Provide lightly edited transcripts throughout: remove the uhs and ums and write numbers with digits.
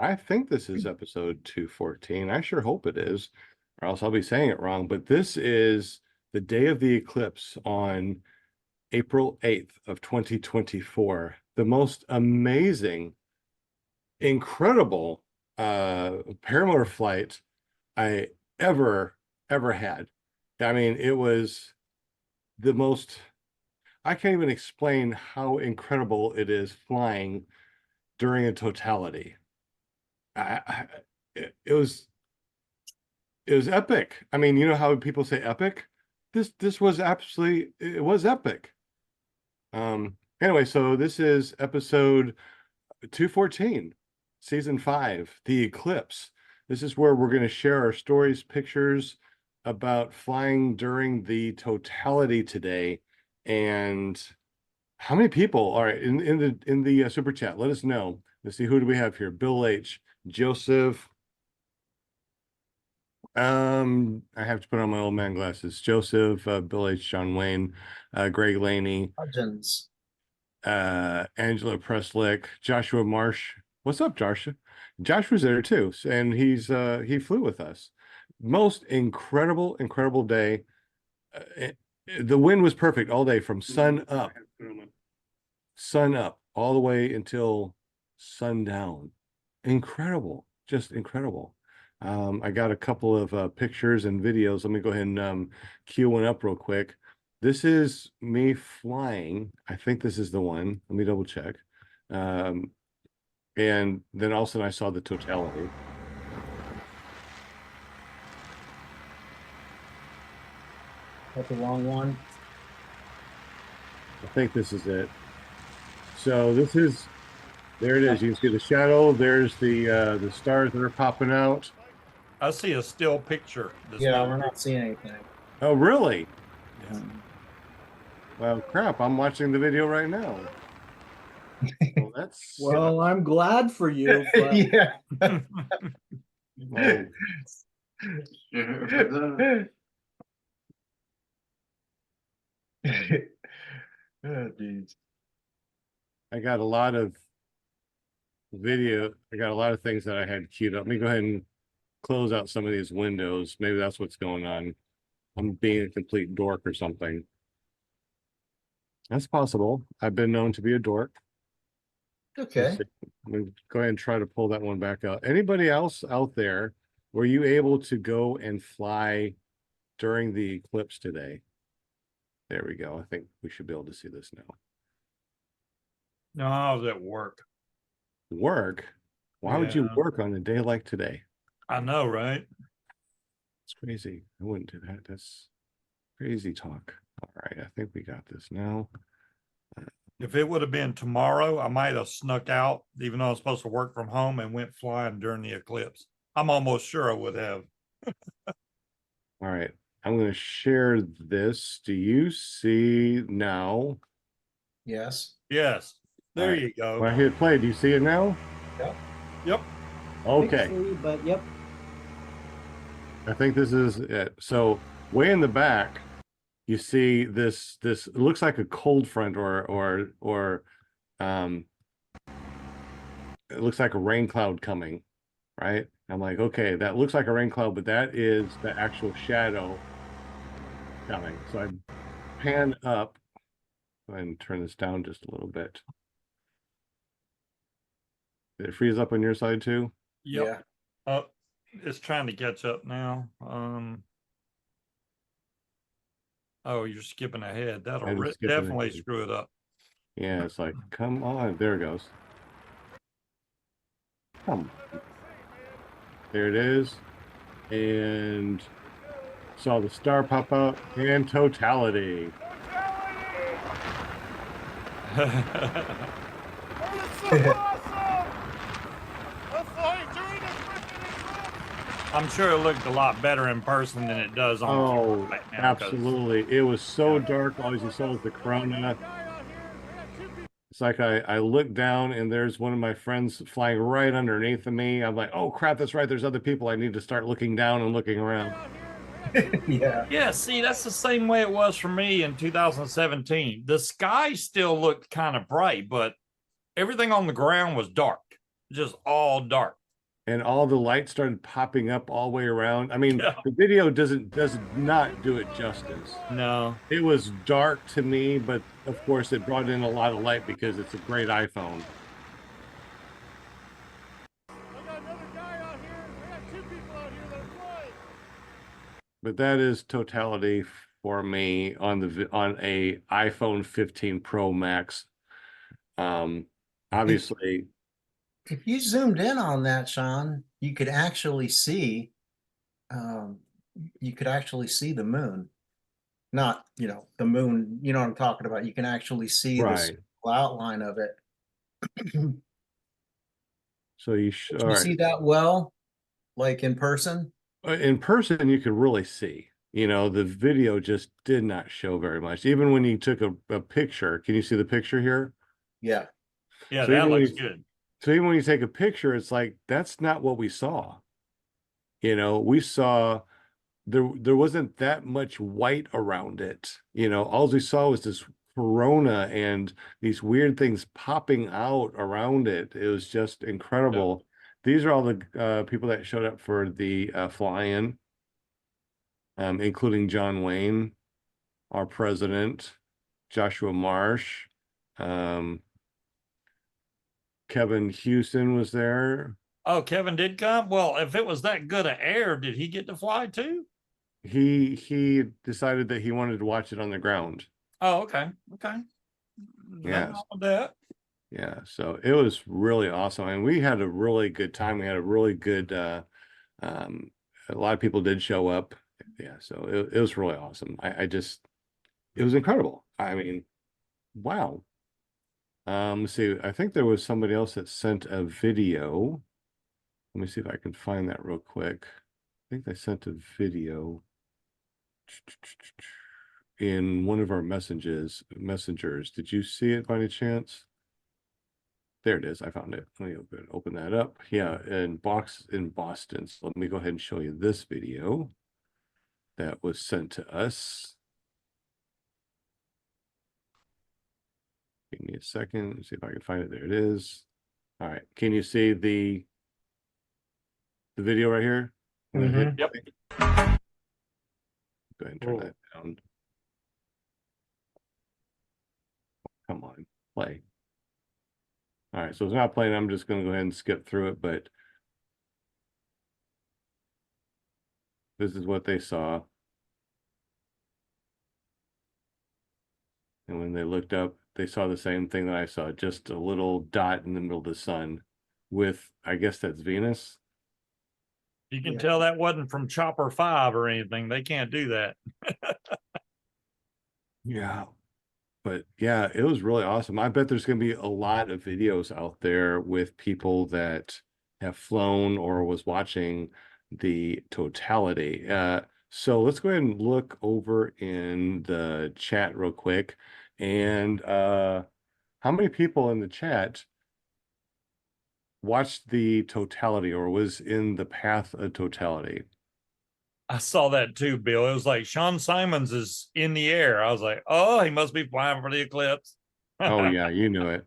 I think this is episode 214. I sure hope it is, or else I'll be saying it wrong. But this is the day of the eclipse on April 8th of 2024. The most amazing, incredible paramotor flight I ever had. I mean, it was the most, I can't even explain how incredible it is flying during a totality. I, it was epic. I mean, you know how people say epic? This was absolutely, it was epic. Anyway, so this is episode 214, season 5, The Eclipse. This is where we're going to share our stories, pictures about flying during the totality today. And how many people? All right, in the super chat, let us know. Let's see, who do we have here? Bill H, Joseph. I have to put on my old man glasses. Joseph, Bill H, John Wayne, Greg Laney, Legends. Angela Preslick, Joshua Marsh. What's up, Joshua? Joshua's there too, and he flew with us. Most incredible day. The wind was perfect all day from sun up all the way until sundown. Incredible, just incredible. I got a couple of pictures and videos. Let me go ahead and cue one up real quick. This is me flying. I think this is the one. Let me double check. And then all of a sudden I saw the totality. That's the wrong one. I think this is it. So this is, there it is. You can see the shadow. There's the stars that are popping out. I see a still picture. Yeah, we're not seeing anything. Oh, really? Yeah. Well, crap, I'm watching the video right now. Well, that's Well, I'm glad for you. But Yeah. oh, Oh, geez. I got a lot of video. I got a lot of things that I had queued up. Let me go ahead and close out some of these windows. Maybe that's what's going on. I'm being a complete dork or something. That's possible. I've been known to be a dork. Okay. I'm gonna go ahead and try to pull that one back out. Anybody else out there, were you able to go and fly during the eclipse today? There we go. I think we should be able to see this now. No, I was at work. Work? Why would you Yeah. work on a day like today? I know, right? It's crazy. I wouldn't do that. That's crazy talk. All right, I think we got this now. If it would have been tomorrow, I might have snuck out, even though I was supposed to work from home, and went flying during the eclipse. I'm almost sure I would have. All right, I'm going to share this. Do you see now? Yes. Yes. There Right. you go. When I hit play, do you see it now? Yep. Okay. Pixely, but yep. I think this is it. So way in the back, you see this it looks like a cold front or it looks like a rain cloud coming, right? I'm like, okay, that looks like a rain cloud, but that is the actual shadow coming. So I pan up. Go ahead and turn this down just a little bit. Did it freeze up on your side too? Yep. It's trying to catch up now. Oh, you're skipping ahead. That'll definitely ahead. screw it up. Yeah, it's like, come on. There it goes. Come. There it is. And saw the star pop out and totality. I'm sure it looked a lot better in person than it does on camera right now. Absolutely. It was so dark. All you saw was the corona. It's like I looked down and there's one of my friends flying right underneath of me. I'm like, oh crap, that's right. There's other people. I need to start looking down and looking around. Yeah. Yeah, see, that's the same way it was for me in 2017. The sky still looked kind of bright, but everything on the ground was dark, just all dark. and all the lights started popping up all the way around. I mean, Yeah. the video does not do it justice. No. It was dark to me, but of course it brought in a lot of light because it's a great iPhone. But that is totality for me on on a iPhone 15 Pro Max. Obviously, If you zoomed in on that, Sean, you could actually see, um, the moon. Not, the moon, you know what I'm talking about. You can actually see the right. outline of it. So you Did all you right. see that well, like in person? In person, you could really see. The video just did not show very much. Even when you took a picture, can you see the picture here? Yeah. Yeah, So that even when looks you, good. so even when you take a picture, it's like that's not what we saw. We saw there wasn't that much white around it. All we saw was this corona and these weird things popping out around it. It was just incredible. These are all the people that showed up for the fly-in, including John Wayne, our president, Joshua Marsh, um, Kevin Houston was there. Oh, Kevin did come. Well, if it was that good a air, did he get to fly too? He decided that he wanted to watch it on the ground. Oh, okay. Okay. Nothing Yes. wrong with that. Yeah, so it was really awesome. And we had a really good time. We had a really good um a lot of people did show up. Yeah, so it was really awesome. I just it was incredible. I mean, wow. Let's see, I think there was somebody else that sent a video. Let me see if I can find that real quick. I think they sent a video in one of our messengers. Did you see it by any chance? There it is. I found it. Let me open that up. Yeah, in Boston. So let me go ahead and show you this video that was sent to us. Give me a second. See if I can find it. There it is. All right. Can you see the video right here? I'm gonna hit Yep. play. Go ahead and turn that down. Come on, play. All right, so it's not playing. I'm just going to go ahead and skip through it, but this is what they saw. And when they looked up, they saw the same thing that I saw, just a little dot in the middle of the sun with, I guess that's Venus. You can Yeah. tell that wasn't from Chopper 5 or anything. They can't do that. Yeah. But yeah, it was really awesome. I bet there's going to be a lot of videos out there with people that have flown or was watching the totality. So let's go ahead and look over in the chat real quick. And how many people in the chat watched the totality or was in the path of totality? I saw that too, Bill. It was like Sean Simons is in the air. I was like, oh, he must be flying for the eclipse. Oh yeah, you knew it.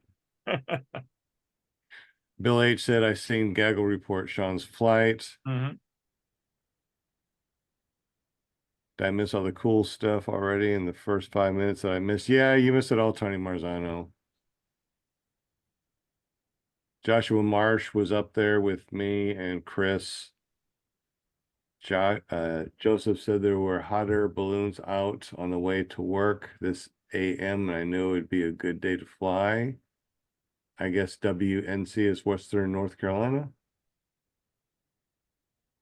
Bill H said, I seen Gaggle report Sean's flight. Mm-hmm. Did I miss all the cool stuff already in the first 5 minutes that I missed? Yeah, you missed it all, Tony Marzano. Joshua Marsh was up there with me and Chris. Joseph said there were hot air balloons out on the way to work this AM, and I knew it'd be a good day to fly. I guess WNC is Western North Carolina.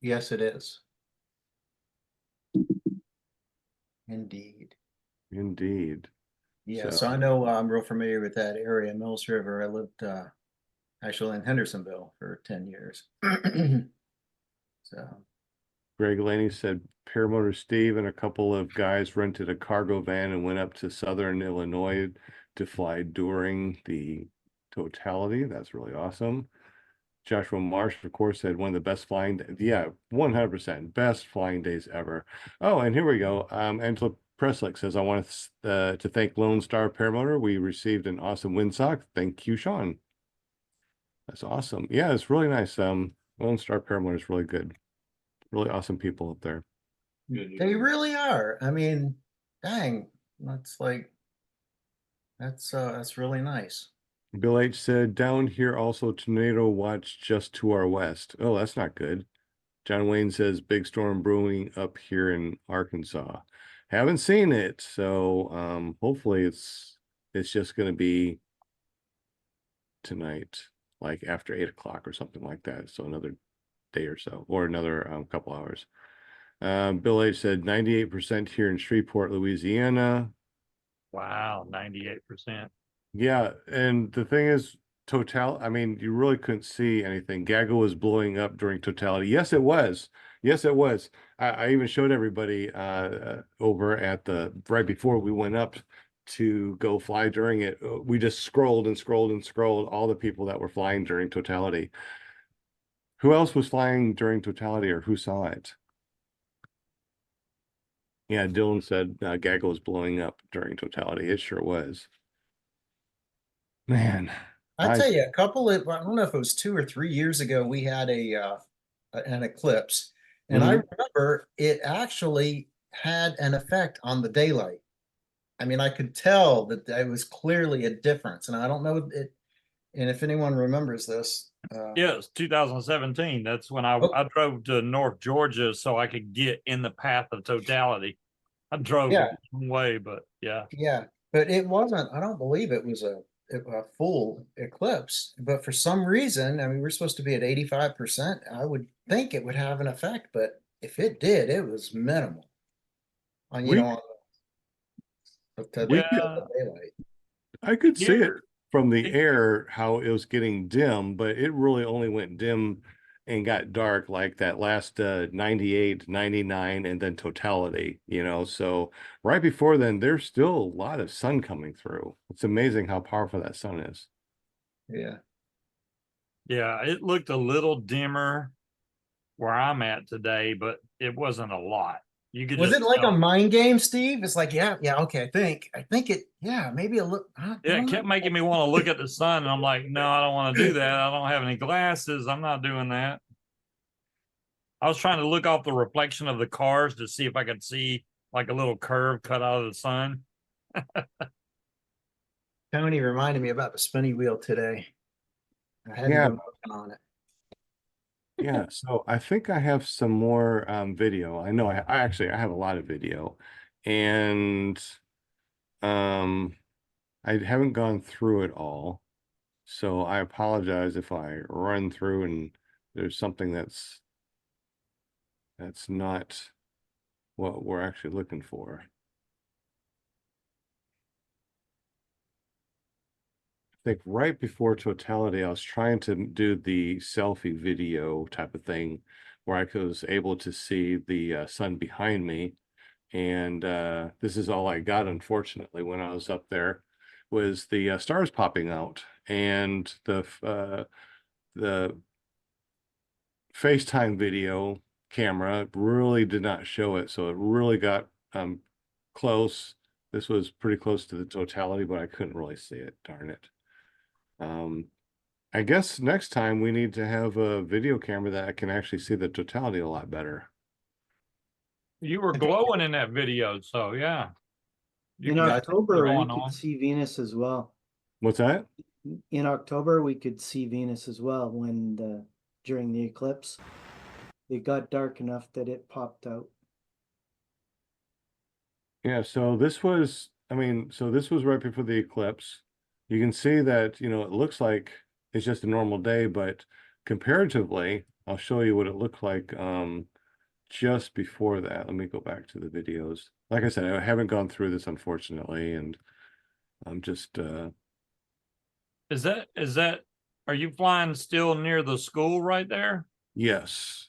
Yes, it is. Indeed. Indeed. Yeah, So- so I know I'm real familiar with that area, Mills River. I lived actually in Hendersonville for 10 years. So Greg Laney said Paramotor Steve and a couple of guys rented a cargo van and went up to Southern Illinois to fly during the totality. That's really awesome. Joshua Marsh, of course, had one of the best flying, yeah, 100% best flying days ever. Oh, and here we go. Angela Preslick says, I want to thank Lone Star Paramotor. We received an awesome windsock. Thank you, Sean. That's awesome. Yeah, it's really nice. Lone Star Paramount is really good. Really awesome people up there. They really are. I mean, dang, that's really nice. Bill H said, down here also tornado watch just to our west. Oh, that's not good. John Wayne says, big storm brewing up here in Arkansas. Haven't seen it, so hopefully it's just going to be tonight, like after 8 o'clock or something like that. So another day or so, or another couple hours. Bill H said 98% here in Shreveport, Louisiana. Wow, 98%. Yeah, and the thing is, I mean, you really couldn't see anything. Gaggle was blowing up during totality. Yes, it was. Yes, it was. I even showed everybody over at the right before we went up to go fly during it. We just scrolled and scrolled and scrolled all the people that were flying during totality. Who else was flying during totality, or who saw it? Yeah, Dylan said Gaggle was blowing up during totality. It sure was. Man, I tell you, I don't know if it was 2 or 3 years ago, we had an eclipse, and I remember it actually had an effect on the daylight. I mean, I could tell that there was clearly a difference, and I don't know it. And if anyone remembers this, Yeah, it's 2017. That's when Oh. I drove to North Georgia so I could get in the path of totality. I drove Yeah. a long way, but yeah. yeah, but it wasn't. I don't believe it was a full eclipse. But for some reason, I mean, we're supposed to be at 85%. I would think it would have an effect, but if it did, it was minimal. On we on the we could, daylight. I could see it Here, from the it- air how it was getting dim, but it really only went dim and got dark like that last 98, 99, and then totality, So right before then, there's still a lot of sun coming through. It's amazing how powerful that sun is. Yeah. yeah, it looked a little dimmer where I'm at today, but it wasn't a lot. You could Was just it like a tell. mind game, Steve? It's like, yeah, okay, I think it, yeah, maybe a little. Yeah, it kept making me want to look at the sun, and I'm like, no, I don't want to do that. I don't have any glasses. I'm not doing that. I was trying to look off the reflection of the cars to see if I could see like a little curve cut out of the sun. Tony reminded me about the spinny wheel today. I hadn't Yeah, been working on it. yeah. So I think I have some more video. I know I actually I have a lot of video, and um I haven't gone through it all. So I apologize if I run through and there's something that's not what we're actually looking for. I think right before totality, I was trying to do the selfie video type of thing where I was able to see the sun behind me. And this is all I got, unfortunately, when I was up there, was the stars popping out, and the FaceTime video camera really did not show it, so it really got close. This was pretty close to the totality, but I couldn't really see it. Darn it. I guess next time we need to have a video camera that I can actually see the totality a lot better. You were glowing in that video, so yeah. In got October, we going could on. see Venus as well. What's that? In October, we could see Venus as well during the eclipse. It got dark enough that it popped out. Yeah, so this was, this was right before the eclipse. You can see that, it looks like it's just a normal day, but comparatively, I'll show you what it looked like just before that. Let me go back to the videos. Like I said, I haven't gone through this, unfortunately, and I'm just Is that are you flying still near the school right there? yes.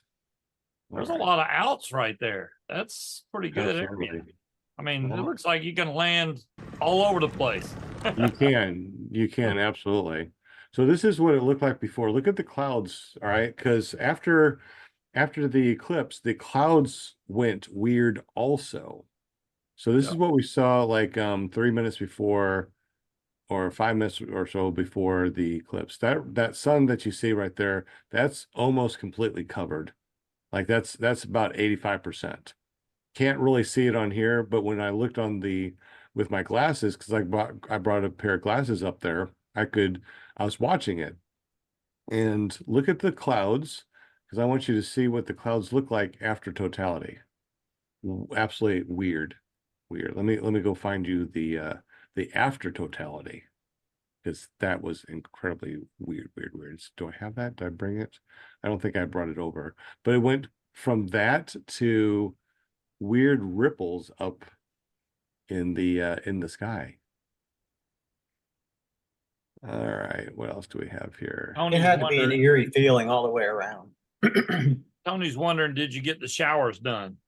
There's All a right. lot of outs right there. That's pretty good area. Absolutely. I mean, it Well, looks like you can land all over the place. you can absolutely. So this is what it looked like before. Look at the clouds, all right? Because after the eclipse, the clouds went weird also. So this is what we saw like 3 minutes before, or 5 minutes or so before the eclipse. That sun that you see right there, that's almost completely covered. Like that's about 85%. Can't really see it on here, but when I looked on the with my glasses, because I brought a pair of glasses up there, I was watching it. And look at the clouds, because I want you to see what the clouds look like after totality. Absolutely weird. Weird. Let me go find you the after totality, because that was incredibly weird. Do I have that? Did I bring it? I don't think I brought it over. But it went from that to weird ripples up in the sky. All right, what else do we have here? It Tony's had to be an wondering, eerie feeling all the way around. Tony's wondering, did you get the showers done?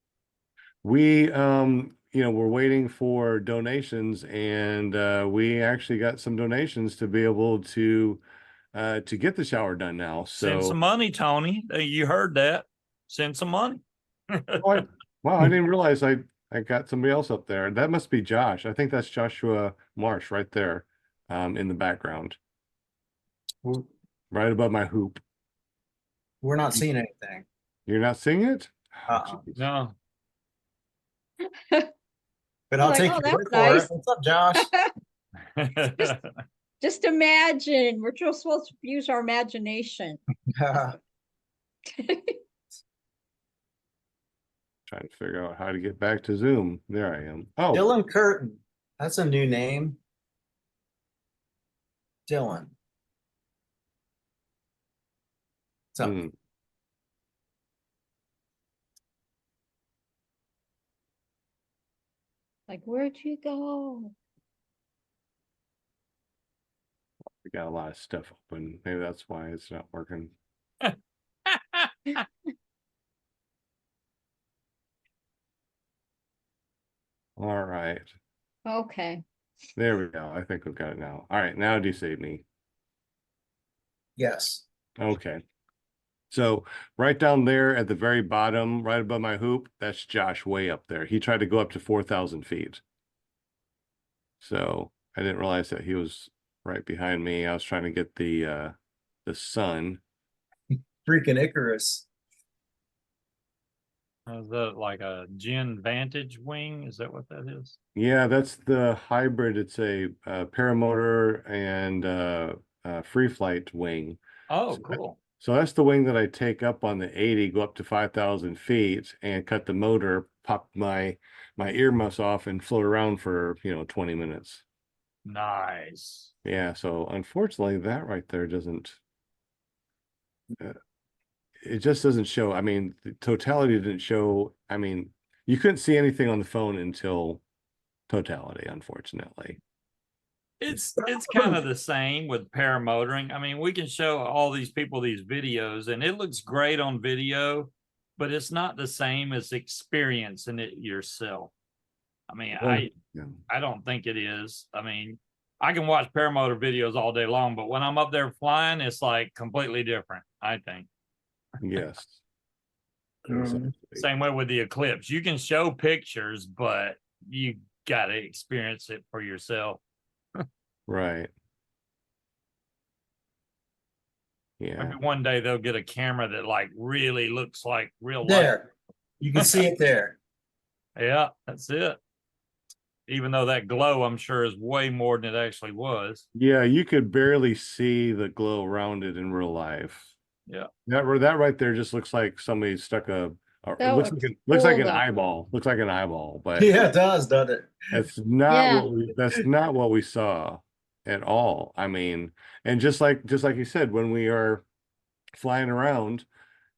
We we're waiting for donations, and we actually got some donations to be able to get the shower done now. Send So some money, Tony. You heard that. Send some money. wow, I didn't realize I got somebody else up there. That must be Josh. I think that's Joshua Marsh right there, in the background, right above my hoop. We're not seeing anything. You're not seeing it? Oh, Uh-uh. geez. No. But I'll Like, take oh, your that's word for nice. it. What's up, Josh? Just imagine, we're just supposed to use our imagination. Trying to figure out how to get back to Zoom. There I am. Oh, Dylan Curtin. That's a new name. Dylan. So hmm. Like, where'd you go? We got a lot of stuff open. Maybe that's why it's not working. All right. Okay. There we go. I think we've got it now. All right. Now do you see me? yes. Okay. So right down there at the very bottom, right above my hoop, that's Josh way up there. He tried to go up to 4,000 feet. So I didn't realize that he was right behind me. I was trying to get the sun. Freaking Icarus. Is that like a Gen Vantage wing? Is that what that is? Yeah, that's the hybrid. It's a paramotor and free flight wing. Oh, So cool. So that's the wing that I take up on the 80, go up to 5,000 feet and cut the motor, pop my earmuffs off and float around for, 20 minutes. Nice. Yeah, so unfortunately that right there doesn't, it just doesn't show. I mean, the totality didn't show. I mean, you couldn't see anything on the phone until totality, unfortunately. It's kind of the same with paramotoring. I mean, we can show all these people these videos and it looks great on video, but it's not the same as experiencing it yourself. I mean, Yeah. I don't think it is. I mean, I can watch paramotor videos all day long, but when I'm up there flying, it's like completely different, I think. Yes. Mhm. Same way with the Eclipse. You can show pictures, but you got to experience it for yourself. Right. Yeah. Maybe one day they'll get a camera that like really looks like real life. There. You can see it there. Yeah, that's it. Even though that glow, I'm sure, is way more than it actually was. Yeah, you could barely see the glow around it in real life. Yeah. That right there just looks like somebody stuck it That looks looks like looks like cool, an though. eyeball. Looks like an eyeball, but Yeah, it does, doesn't it? Yeah. that's not what we saw at all. I mean, and just like you said, when we are flying around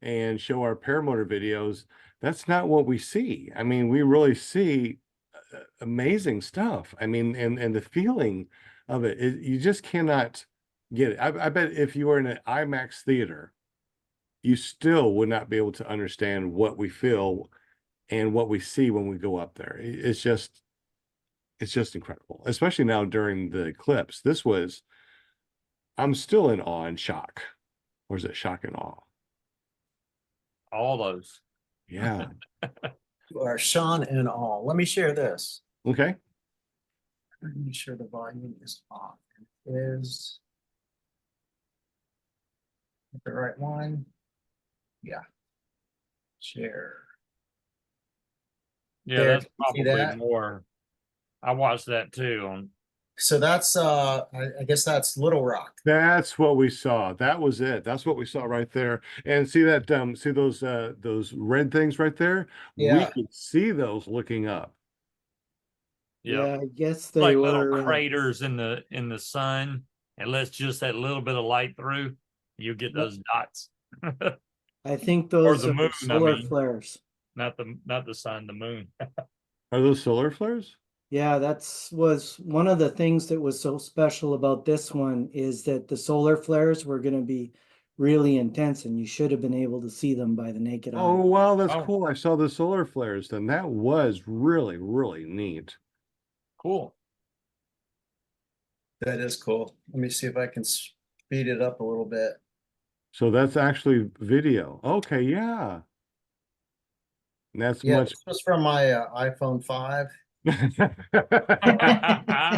and show our paramotor videos, that's not what we see. I mean, we really see amazing stuff. I mean, and the feeling of it, you just cannot get it. I bet if you were in an IMAX theater, you still would not be able to understand what we feel and what we see when we go up there. It's just incredible, especially now during the eclipse. I'm still in awe and shock. Or is it shock and awe? All those. Yeah. You are Sean and all. Let me share this. Okay. Let me sure the volume is off. is the right one. Yeah. Share. Yeah, There, that's can you see probably that? more. I watched that too on. So that's I guess that's Little Rock. That's what we saw. That was it. That's what we saw right there. And see that see those red things right there? We Yeah. could see those looking up. Yeah, Yeah, I guess they like little were. craters in the sun, and lets just that little bit of light through. You get those dots. I think Or those the are moon, I solar mean. flares. Not the sun, the moon. Are those solar flares? Yeah, that's was one of the things that was so special about this one is that the solar flares were going to be really intense, and you should have been able to see them by the naked Oh, eye. wow, that's Oh. cool. I saw the solar flares then. That was really, really neat. Cool. That is cool. Let me see if I can speed it up a little bit. So that's actually video. Okay, yeah. And that's Yeah, much. this was from my iPhone 5.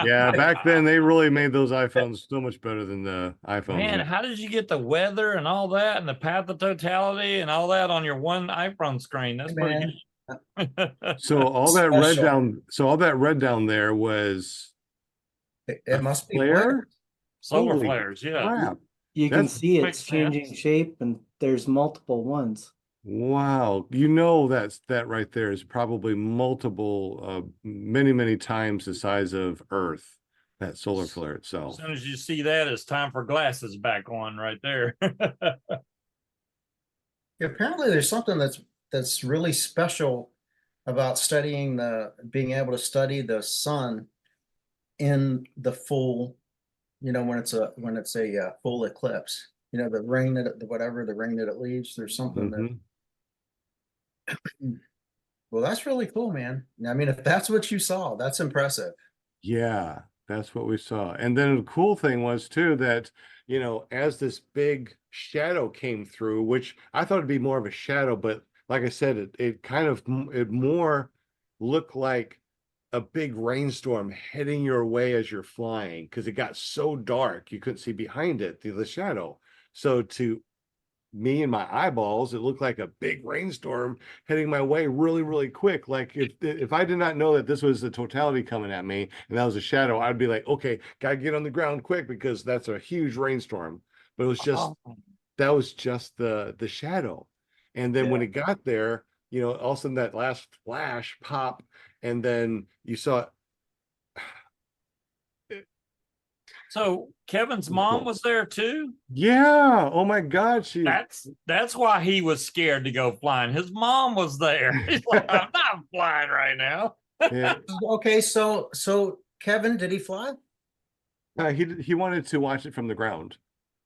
Yeah, back then they really made those iPhones so much better than the iPhones Man, now. how did you get the weather and all that and the path of totality and all that on your one iPhone screen? That's Hey, pretty man. good. So all that red Special. down, so all that red down there was It a must be flare? Solar Holy flares, yeah. crap. You can That's see makes it's changing sense. shape, and there's multiple ones. wow. You know that right there is probably multiple many, many times the size of Earth, that solar flare As itself. soon as you see that, it's time for glasses back on right there. Apparently, there's something that's really special about studying being able to study the sun in the full, when it's a full eclipse. The ring whatever the ring that it leaves. There's something that. Mhm. Well, that's really cool, man. I mean, if that's what you saw, that's impressive. Yeah, that's what we saw. And then the cool thing was too that, as this big shadow came through, which I thought it'd be more of a shadow, but like I said, it kind of it more looked like a big rainstorm heading your way as you're flying because it got so dark you couldn't see behind it, the shadow. So to me and my eyeballs, it looked like a big rainstorm heading my way really, really quick. Like if I did not know that this was the totality coming at me and that was a shadow, I'd be like, okay, gotta get on the ground quick because that's a huge rainstorm. But it was just that was just the shadow. And then when Yeah. it got there, all of a sudden that last flash pop, and then you saw So Kevin's mom was there too. yeah, oh my God, That's why he was scared to go flying. His mom was there. He's like, I'm not flying right now. yeah, Okay, so Kevin, did he fly? he wanted to watch it from the ground. Oh.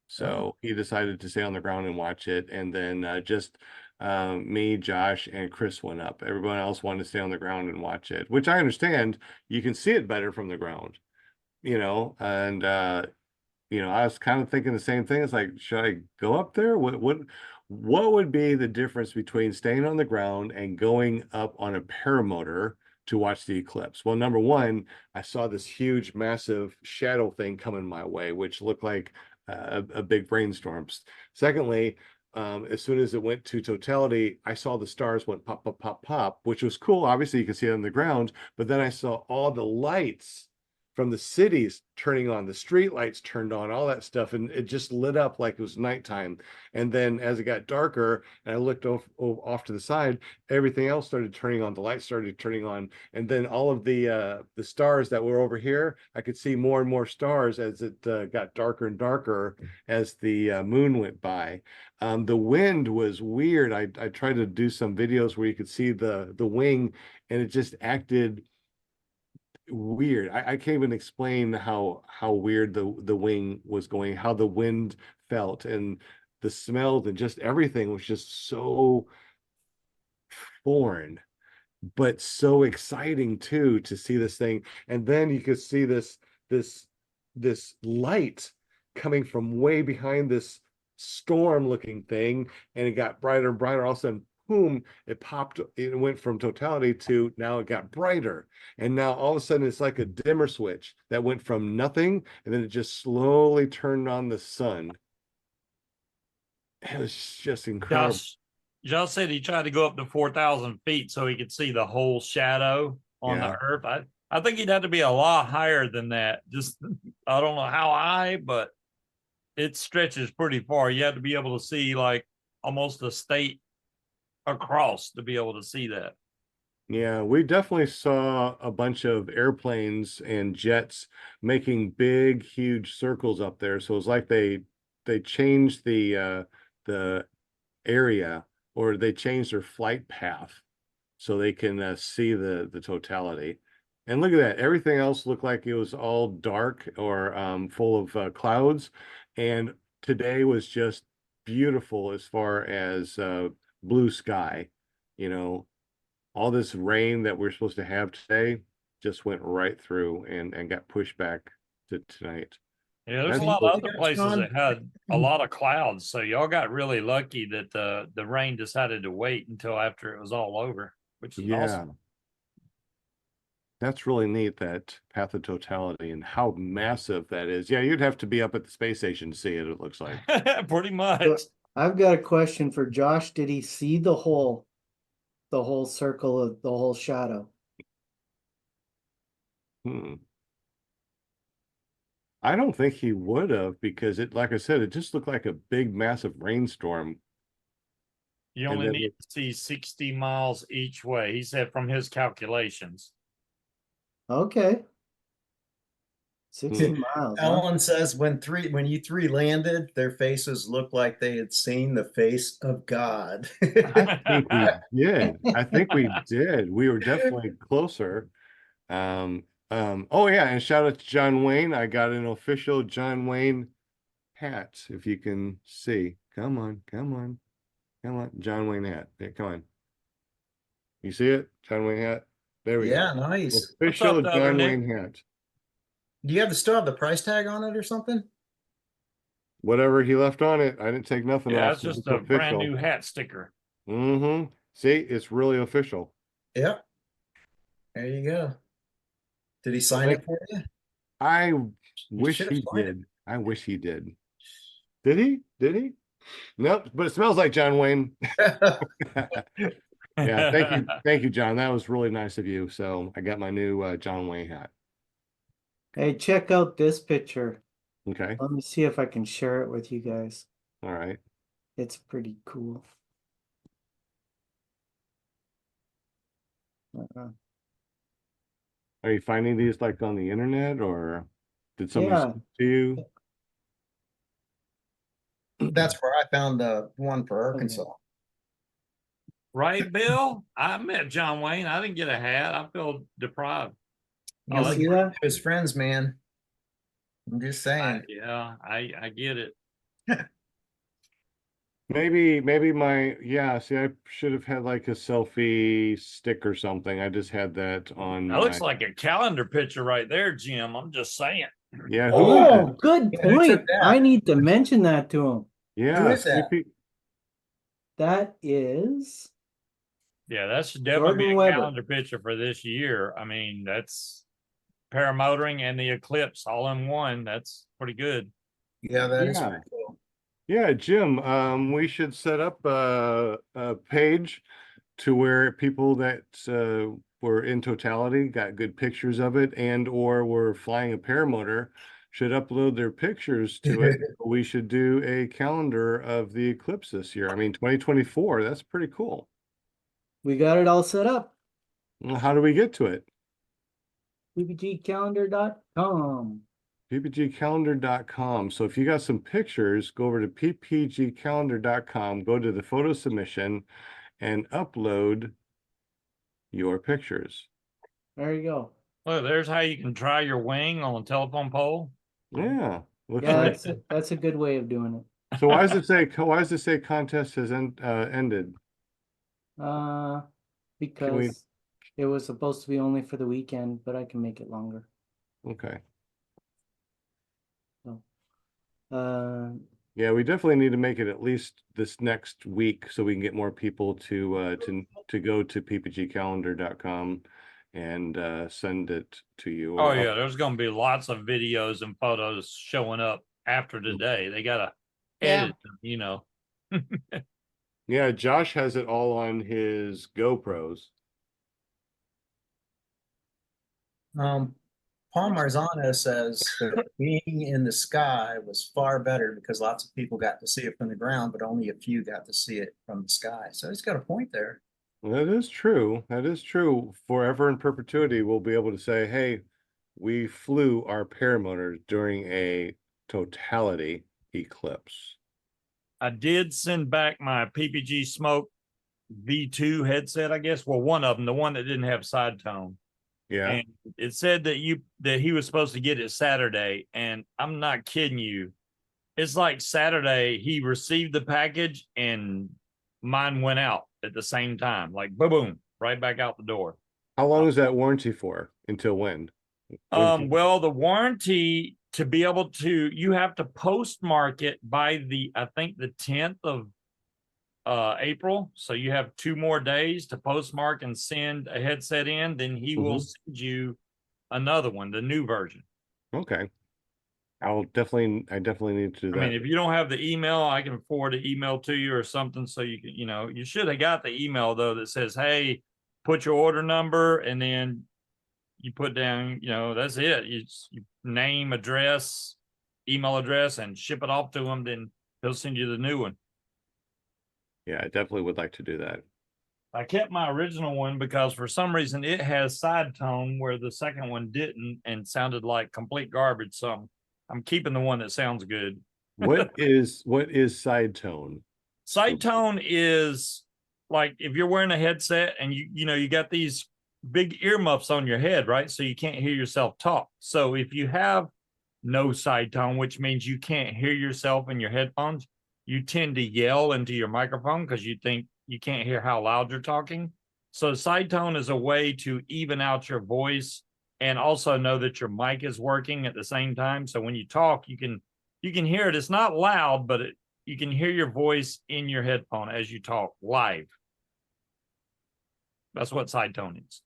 So he decided to stay on the ground and watch it. And then just me, Josh, and Chris went up. Everyone else wanted to stay on the ground and watch it, which I understand. You can see it better from the ground, and I was kind of thinking the same thing. It's like, should I go up there? What would be the difference between staying on the ground and going up on a paramotor to watch the eclipse? Well, number one, I saw this huge, massive shadow thing coming my way, which looked like a big rainstorm. Secondly, as soon as it went to totality, I saw the stars went pop, pop, pop, pop, which was cool. Obviously, you can see it on the ground, but then I saw all the lights from the cities turning on, the street lights turned on, all that stuff, and it just lit up like it was nighttime. And then as it got darker and I looked off to the side, everything else started turning on, the lights started turning on, and then all of the stars that were over here, I could see more and more stars as it got darker and darker as the moon went by. The wind was weird. I tried to do some videos where you could see the wing, and it just acted weird. I can't even explain how weird the wing was going, how the wind felt, and the smells, and just everything was just so foreign, but so exciting too to see this thing. And then you could see this light coming from way behind this storm looking thing, and it got brighter and brighter. All of a sudden, boom, it popped, it went from totality to now it got brighter. And now all of a sudden it's like a dimmer switch that went from nothing and then it just slowly turned on the sun. It was just incredible. Josh said he tried to go up to 4,000 feet so he could see the whole shadow on Yeah. the earth. I think he'd have to be a lot higher than that. Just, I don't know how high, but it stretches pretty far. You have to be able to see like almost a state across to be able to see that. Yeah, we definitely saw a bunch of airplanes and jets making big, huge circles up there. So it's like they changed the area, or they changed their flight path so they can see the totality. And look at that. Everything else looked like it was all dark or full of clouds. And today was just beautiful as far as blue sky. You know, all this rain that we're supposed to have today just went right through and got pushed back to tonight. Yeah, there's a That's lot cool. of other places that had a lot of clouds. So y'all got really lucky that the rain decided to wait until after it was all over, which is Yeah. awesome. That's really neat, that path of totality and how massive that is. Yeah, you'd have to be up at the space station to see it, it looks like. Pretty much. So I've got a question for Josh. Did he see the whole circle of the whole shadow? Hmm. I don't think he would have, because it, like I said, it just looked like a big, massive rainstorm. You And only then need to see 60 miles each way. He said from his calculations. Okay. 60 miles. Huh? Ellen says when you three landed, their faces looked like they had seen the face of God. I think we did. I think we did. We were definitely closer. Oh yeah, and shout out to John Wayne. I got an official John Wayne hat, if you can see. Come on, come on, come on. John Wayne hat. Yeah, come on. You see it? John Wayne hat. There we Yeah, go. nice. What's up, Official the other John Nick? Wayne hat. Do you still have the price tag on it or something? Whatever he left on it, I didn't take nothing Yeah, off. it's just It's a brand official. new hat sticker. Mm-hmm. See, it's really official. Yep. There you go. Did he sign Like, it for you? I wish should have he signed it. did. I wish he did. Did he? Did he? Nope, but it smells like John Wayne. Yeah, thank you, John. That was really nice of you. So I got my new John Wayne hat. Hey, check out this picture. Okay, Let me see if I can share it with you guys. all right. It's pretty cool. Are you finding these like on the internet, or did somebody Yeah. send it to you? That's where I found the one for Arkansas. Right, Bill? I met John Wayne. I didn't get a hat. I feel deprived. You Oh, know, that's see that? his friends, man. I'm just saying. I get it. Maybe my, yeah, see, I should have had like a selfie stick or something. I just had that on That my, looks like a calendar picture right there, Jim. I'm just saying. yeah, who is Oh, it? good Yeah, who took point. that? I need to mention that to him. Yeah, is that? That is Yeah, that should definitely Jordan be a Weber. calendar picture for this year. I mean, that's paramotoring and the Eclipse all in one. That's pretty good. Yeah, that is Yeah. pretty cool. Yeah, Jim, we should set up a page to where people that were in totality got good pictures of it and or were flying a paramotor should upload their pictures to it. We should do a calendar of the eclipse this year. I mean, 2024, that's pretty cool. We got it all set up. Well, how do we get to it? ppgcalendar.com. ppgcalendar.com. So if you got some pictures, go over to ppgcalendar.com, go to the photo submission and upload your pictures. There you go. Look, there's how you can try your wing on a telephone pole. Yeah. Looks Yeah, like, that's a good way of doing it. so why does it say contest has ended? Because it was supposed to be only for the weekend, but I can make it longer. Okay. So, Yeah, we definitely need to make it at least this next week so we can get more people to go to ppgcalendar.com and send it to you. Oh or yeah, there's gonna be lots of videos and photos showing up after today. They gotta Yeah. edit them, you know. Yeah, Josh has it all on his GoPros. Paul Marzano says that being in the sky was far better because lots of people got to see it from the ground, but only a few got to see it from the sky. So he's got a point there. That is true. That is true. Forever in perpetuity, we'll be able to say, hey, we flew our paramotors during a totality eclipse. I did send back my PPG Smoke V2 headset, I guess. Well, one of them, the one that didn't have side tone. Yeah. And it said that he was supposed to get it Saturday, and I'm not kidding you. It's like Saturday he received the package and mine went out at the same time, like boom, boom, right back out the door. How long is that warranty for? Until when? Well, the warranty to be able to, you have to postmark it by I think the 10th of April. So you have 2 more days to postmark and send a headset in. Then he will send you another one, the new version. Okay. I definitely need to do that. I mean, if you don't have the email, I can forward the email to you or something. So you can, you should have got the email though that says, hey, put your order number, and then you put down, that's it. You name, address, email address, and ship it off to him. Then he'll send you the new one. Yeah, I definitely would like to do that. I kept my original one because for some reason it has side tone where the second one didn't and sounded like complete garbage. So I'm keeping the one that sounds good. What is side tone? Side tone is like if you're wearing a headset and you got these big earmuffs on your head, right? So you can't hear yourself talk. So if you have no side tone, which means you can't hear yourself in your headphones, you tend to yell into your microphone because you think you can't hear how loud you're talking. So side tone is a way to even out your voice and also know that your mic is working at the same time. So when you talk, you can hear it. It's not loud, but you can hear your voice in your headphone as you talk live. That's what side tone is.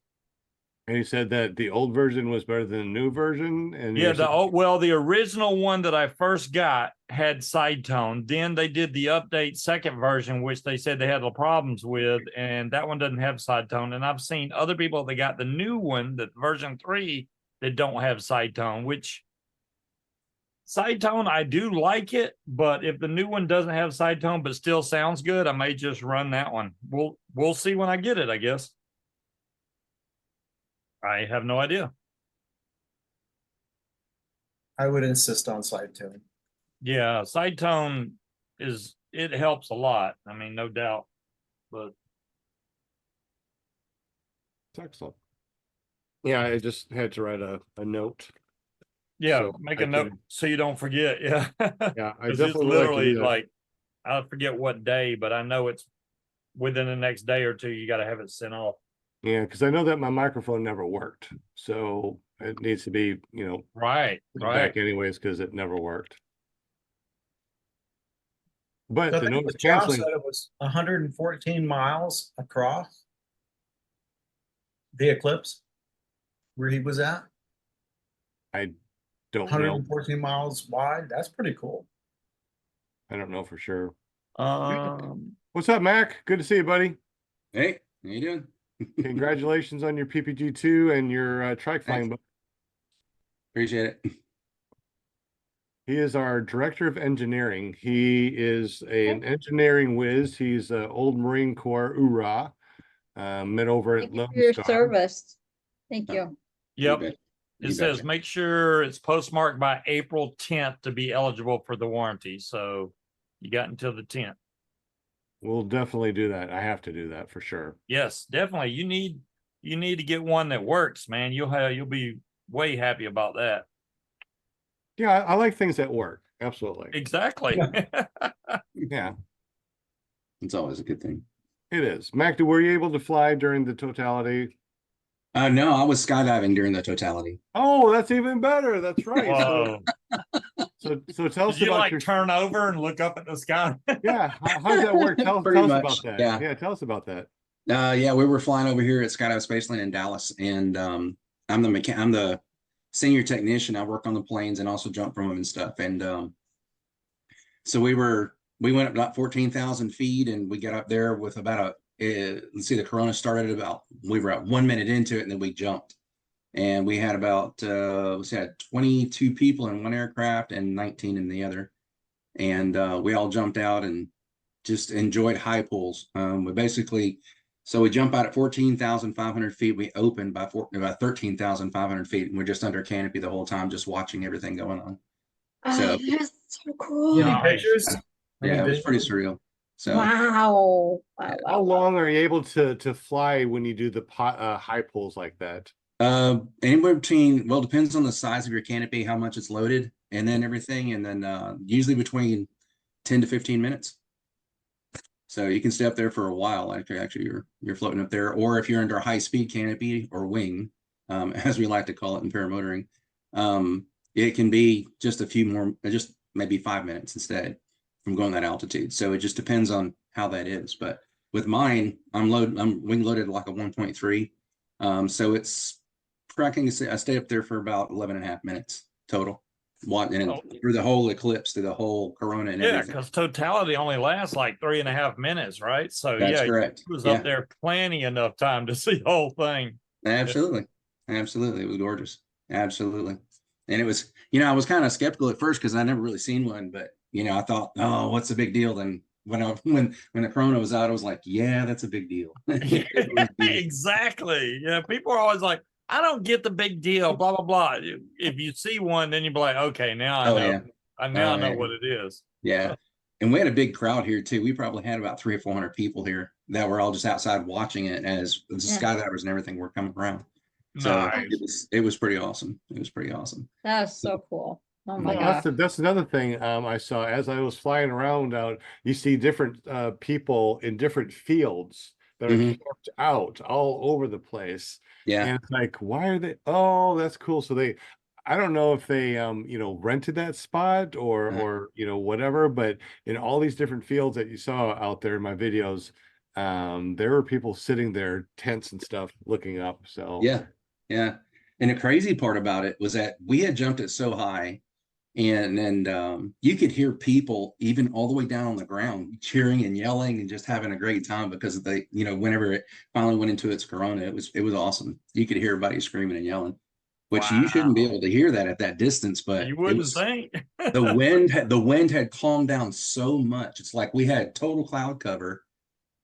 And you said that the old version was better than the new version, and yeah, the original one that I first got had side tone. Then they did the update second version, which they said they had problems with, and that one doesn't have side tone. And I've seen other people that got the new one, that version 3, that don't have side tone. Which side tone, I do like it, but if the new one doesn't have side tone but still sounds good, I may just run that one. We'll see when I get it, I guess. I have no idea. I would insist on side tone. Yeah, side tone it helps a lot. I mean, no doubt. But it's excellent. Yeah, I just had to write a note. Yeah, so make a note so you don't forget. Yeah. Yeah, I it's definitely literally like I forget what day, but I know it's within the next day or two. You got to have it sent off. Yeah, because I know that my microphone never worked, so it needs to be, right back anyways because it never worked. But So the noise Josh canceling. said it was 114 miles across the Eclipse where he was at. I don't know. 114 miles wide. That's pretty cool. I don't know for sure. What's up, Mac? Good to see you, buddy. Hey, how you doing? Congratulations on your PPG2 and your trike flying book. Appreciate it. He is our director of engineering. He is an engineering whiz. He's an old Marine Corps URA. Met over at Thank you Lone for your Star. service. Thank you. Yep. You bet. It says make sure it's postmarked by April 10th to be eligible for the warranty. So you got until the 10th. We'll definitely do that. I have to do that for sure. Yes, definitely. You need to get one that works, man. You'll be way happy about that. Yeah, I like things that work. Absolutely. Exactly. Yeah, It's always a good thing. it is. Mac, were you able to fly during the totality? No, I was skydiving during the totality. Oh, that's even better. That's right. Whoa. So So tell us Did you about like your turn over and look up at the sky? yeah. How does that work? Tell Pretty us much, about that. yeah. Yeah, tell us about that. Yeah, we were flying over here at Skydive Spaceland in Dallas, and I'm the senior technician. I work on the planes and also jump from them and stuff. And so we went up about 14,000 feet, and we got up there with about let's see, the Corona started we were at 1 minute into it, and then we jumped. And we had about we had 22 people in one aircraft and 19 in the other. And we all jumped out and just enjoyed high pulls. We jump out at 14,500 feet. We open by 13,500 feet, and we're just under canopy the whole time, just watching everything going on. So Oh, that's so cool. Any Nice. pictures? yeah, it was pretty visuals? surreal. So Wow. Wow, How wow, wow. long are you able to fly when you do the high pulls like that? anywhere between, well, depends on the size of your canopy, how much it's loaded, and then everything, and then usually between 10 to 15 minutes. So you can stay up there for a while after actually you're floating up there, or if you're under a high speed canopy or wing, as we like to call it in paramotoring, it can be just a few more, just maybe 5 minutes instead from going that altitude. So it just depends on how that is. But with mine, I'm wing loaded like a 1.3. So it's tracking. I stay up there for about 11.5 minutes total. Through the whole eclipse, through the whole Corona and Yeah, everything. because totality only lasts like 3.5 minutes, right? So That's yeah, correct. it was Yeah. up there plenty enough time to see the whole thing. Absolutely. Absolutely. It was gorgeous. Absolutely. And it was, I was kind of skeptical at first because I never really seen one, but I thought, oh, what's the big deal? Then when the Corona was out, I was like, yeah, that's a big deal. Exactly. Yeah, people are always like, I don't get the big deal, blah blah blah. If you see one, then you'd be like, okay, now I Oh, know. yeah. I now Oh, know yeah. what it is. Yeah. And we had a big crowd here too. We probably had about 300 or 400 people here that were all just outside watching it as the Yeah. skydivers and everything were coming around. So Nice. it was pretty awesome. It was pretty awesome. That's so cool. Oh my Well, God. that's another thing I saw as I was flying around out. You see different people in different fields that are Mhm. camped out all over the place. Yeah. And it's like, why are they? Oh, that's cool. So I don't know if they rented that spot or whatever, but in all these different fields that you saw out there in my videos, there were people sitting there, tents and stuff, looking up. So Yeah. Yeah. And the crazy part about it was that we had jumped it so high, and you could hear people even all the way down on the ground cheering and yelling and just having a great time because whenever it finally went into its Corona, it was awesome. You could hear everybody screaming and yelling, which you shouldn't be able to hear that at that distance, but You wouldn't think. the wind had calmed down so much. It's like we had total cloud cover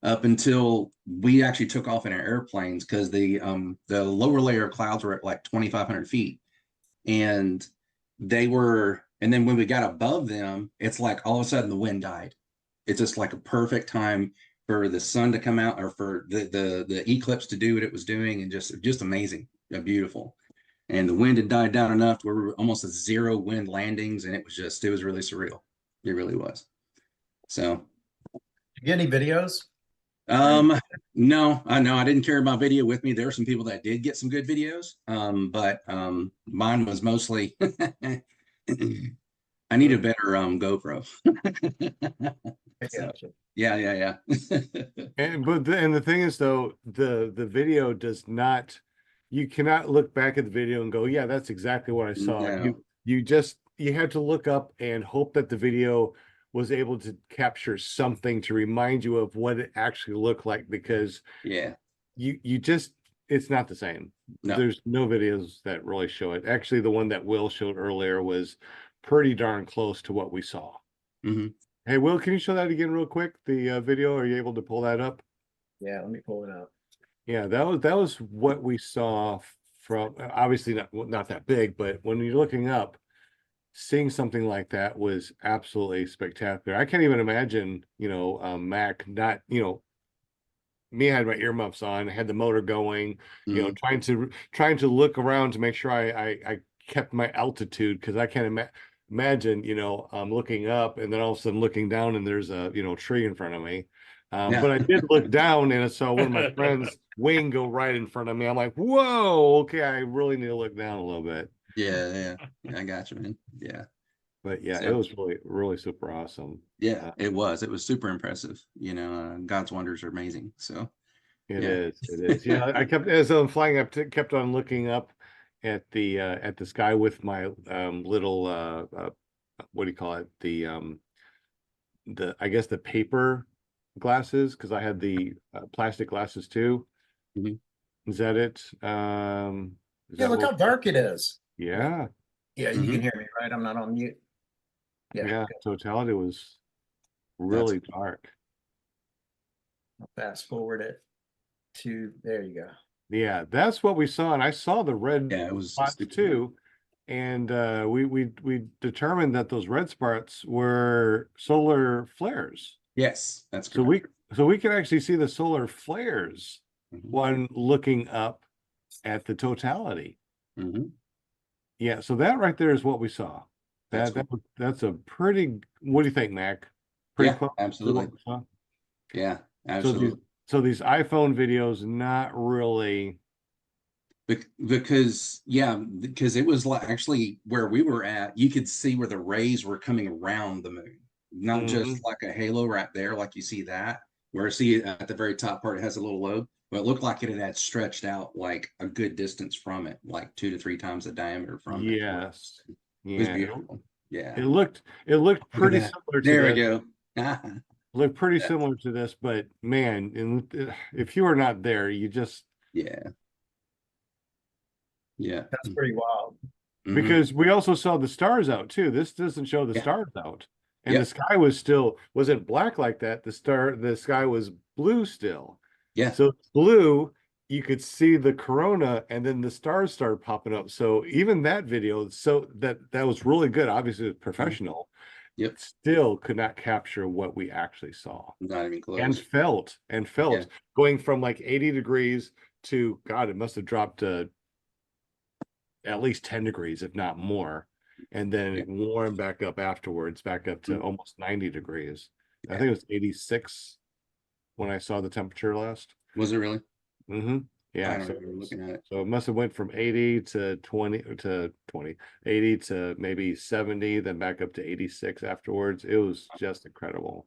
up until we actually took off in our airplanes, because the lower layer of clouds were at like 2,500 feet, and and then when we got above them, it's like all of a sudden the wind died. It's just like a perfect time for the sun to come out, or for the eclipse to do what it was doing, and just amazing, beautiful. And the wind had died down enough to where we were almost at 0 wind landings, and it was really surreal. It really was. So You get any videos? No, I didn't carry my video with me. There were some people that did get some good videos, but mine was mostly I need a better GoPro. So, yeah. And the thing is though, the video does not, you cannot look back at the video and go, yeah, that's exactly what I saw. No. You had to look up and hope that the video was able to capture something to remind you of what it actually looked like, because Yeah. it's not the same. No. There's no videos that really show it. Actually, the one that Will showed earlier was pretty darn close to what we saw. Mm-hmm. Hey, Will, can you show that again real quick? The video, are you able to pull that up? Yeah, let me pull it up. Yeah, that was what we saw from, obviously not that big, but when you're looking up, seeing something like that was absolutely spectacular. I can't even imagine, Mac not, me, I had my earmuffs on, had the motor going, trying to look around to make sure I kept my altitude, because I can't imagine, I'm looking up and then all of a sudden looking down and there's a, tree in front of me. But I did look down and I saw one of my friends' wing go right in front of me. I'm like, whoa, okay, I really need to look down a little bit. Yeah, I got you, man. Yeah. But yeah, it So, was really, really super awesome. yeah, it was. It was super impressive. You know, God's wonders are amazing. So, It yeah. is. It is. Yeah, I kept as I'm flying up, kept on looking up at the sky with my little what do you call it? The I guess the paper glasses, because I had the plastic glasses too. Mhm. Is that it? Is Yeah, that look how what? dark it is. Yeah, Yeah, you can Mhm. hear me, right? I'm not on mute. Yeah, yeah. good. Totality was That's really dark. I'll fast forward it to, there you go. Yeah, that's what we saw, and I saw the red yeah, it was spots stupid. too. And we determined that those red spots were solar flares. Yes, that's So correct. we can actually see the solar flares Mhm. when looking up at the totality. Mhm. Yeah, so that right there is what we saw. That's That's a pretty, what do you think, Mac? Pretty Yeah, close to what absolutely. we saw. Yeah, So absolutely. these iPhone videos not really. Because yeah, because it was like actually where we were at, you could see where the rays were coming around the moon, not just Mhm. like a halo right there, like you see that. Where see at the very top part, it has a little lobe, but it looked like it had stretched out like a good distance from it, like 2 to 3 times the diameter from it. Yes. It was Yeah. beautiful. Yeah, It looked look at pretty that. similar to There we this. go. Looked pretty That's, similar to this, but man, if you were not there, you just yeah, yeah. That's pretty wild. Hmm. because we also saw the stars out too. This doesn't show the Yeah, stars out. And the yep, sky wasn't black like that. The sky was blue still. yeah. So blue, you could see the corona and then the stars started popping up. So even that video, so that was really good. Obviously, it's Mhm. professional. Yep, Still could not capture what we actually saw not even and close. Yeah. felt going from like 80 degrees to God, it must have dropped to at least 10 degrees, if not more. And then Yeah. it warmed back up afterwards, back up to Mhm. almost 90 degrees. I Yeah. think it was 86 when I saw the temperature last. Was it really? Mm-hmm. I Yeah. don't remember looking at it. So it must have went from 80 to 20, 80 to maybe 70, then back up to 86 afterwards. It was just incredible.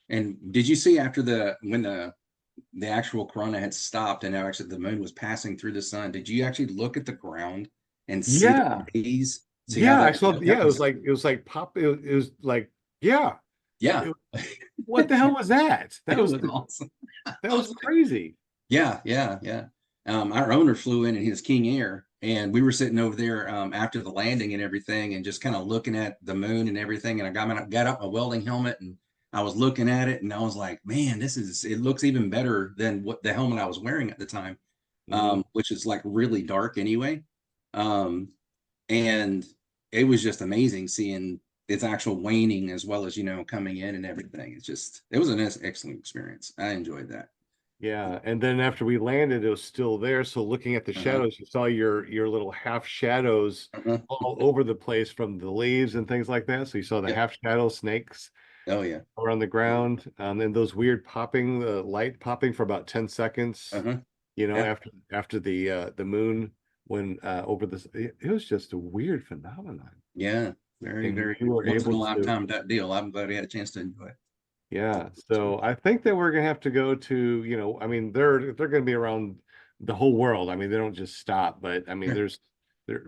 And did you see after when the actual corona had stopped and actually the moon was passing through the sun, did you actually look at the ground and see the Yeah. rays? See how Yeah, I that saw. that Yeah, was it was like pop. It was like, yeah. yeah, It- what the hell was that? it was awesome. That was crazy. Yeah, yeah, yeah. Our owner flew in his King Air, and we were sitting over there after the landing and everything, and just kind of looking at the moon and everything. And I got out my welding helmet, and I was looking at it, and I was like, "Man, it looks even better than what the helmet I was wearing at the time, Mhm. which is like really dark anyway." Um, and it was just amazing seeing its actual waning as well as coming in and everything. It was an excellent experience. I enjoyed that. Yeah, and then after we landed, it was still there. So looking at the Uh-huh. shadows, you saw your little half shadows Uh-huh. all over the place from the leaves and things like that. So you saw the Yep. half shadow snakes Oh yeah. around the ground, and those weird popping, the light popping for about 10 seconds. Uh-huh. Yeah. After the moon when over this, it was just a weird phenomenon, Yeah. Very, and very you were once in able a to. lifetime deal. I'm glad we had a chance to enjoy it. Yeah, so I think that we're gonna have to go to, I mean, they're gonna be around the whole world. I mean, they don't just stop, but I mean, Sure.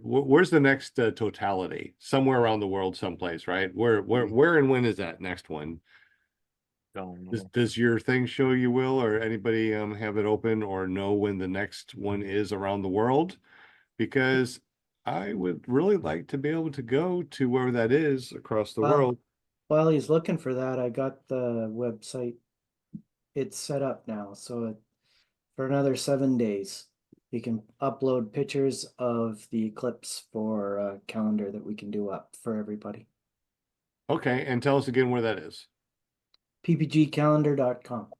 where's the next totality? Somewhere around the world, someplace, right? Where and when is that next one? Don't Does know. does your thing show you will, or anybody have it open or know when the next one is around the world? Because I would really like to be able to go to wherever that is across the Well, world. while he's looking for that, I got the website. It's set up now, so for another 7 days, you can upload pictures of the eclipse for a calendar that we can do up for everybody. Okay, and tell us again where that is. ppgcalendar.com.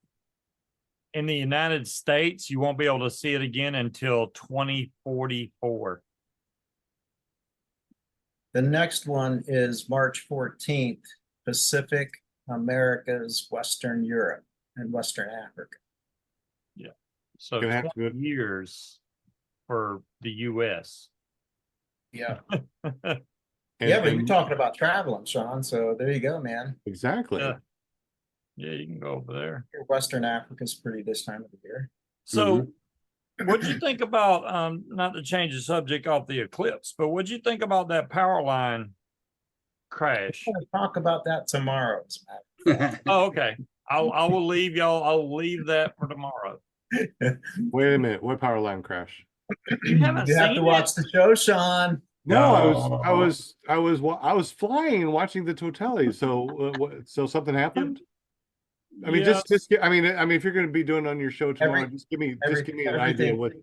In the United States, you won't be able to see it again until 2044. The next one is March 14th, Pacific Americas, Western Europe, and Western Africa. So Gonna have to 20 go. years for the US. Yeah. Yeah, but you're and talking about traveling, Sean. So there you go, man. exactly. Yeah. Yeah, you can go over there. Western Africa's pretty this time of the year. So what'd you think about, not to change the subject off the eclipse, but what'd you think about that power line crash? We'll talk about that tomorrow. as a matter Oh, okay. I will leave y'all. I'll leave that for tomorrow. Wait a minute, what power line crash? You haven't You have to seen watch it? the show, Sean. No, No. I was flying and watching the totality. So so something happened? I mean, Yes. I mean, if you're going to be doing it on your show tomorrow, Every- just give me an idea everything- what.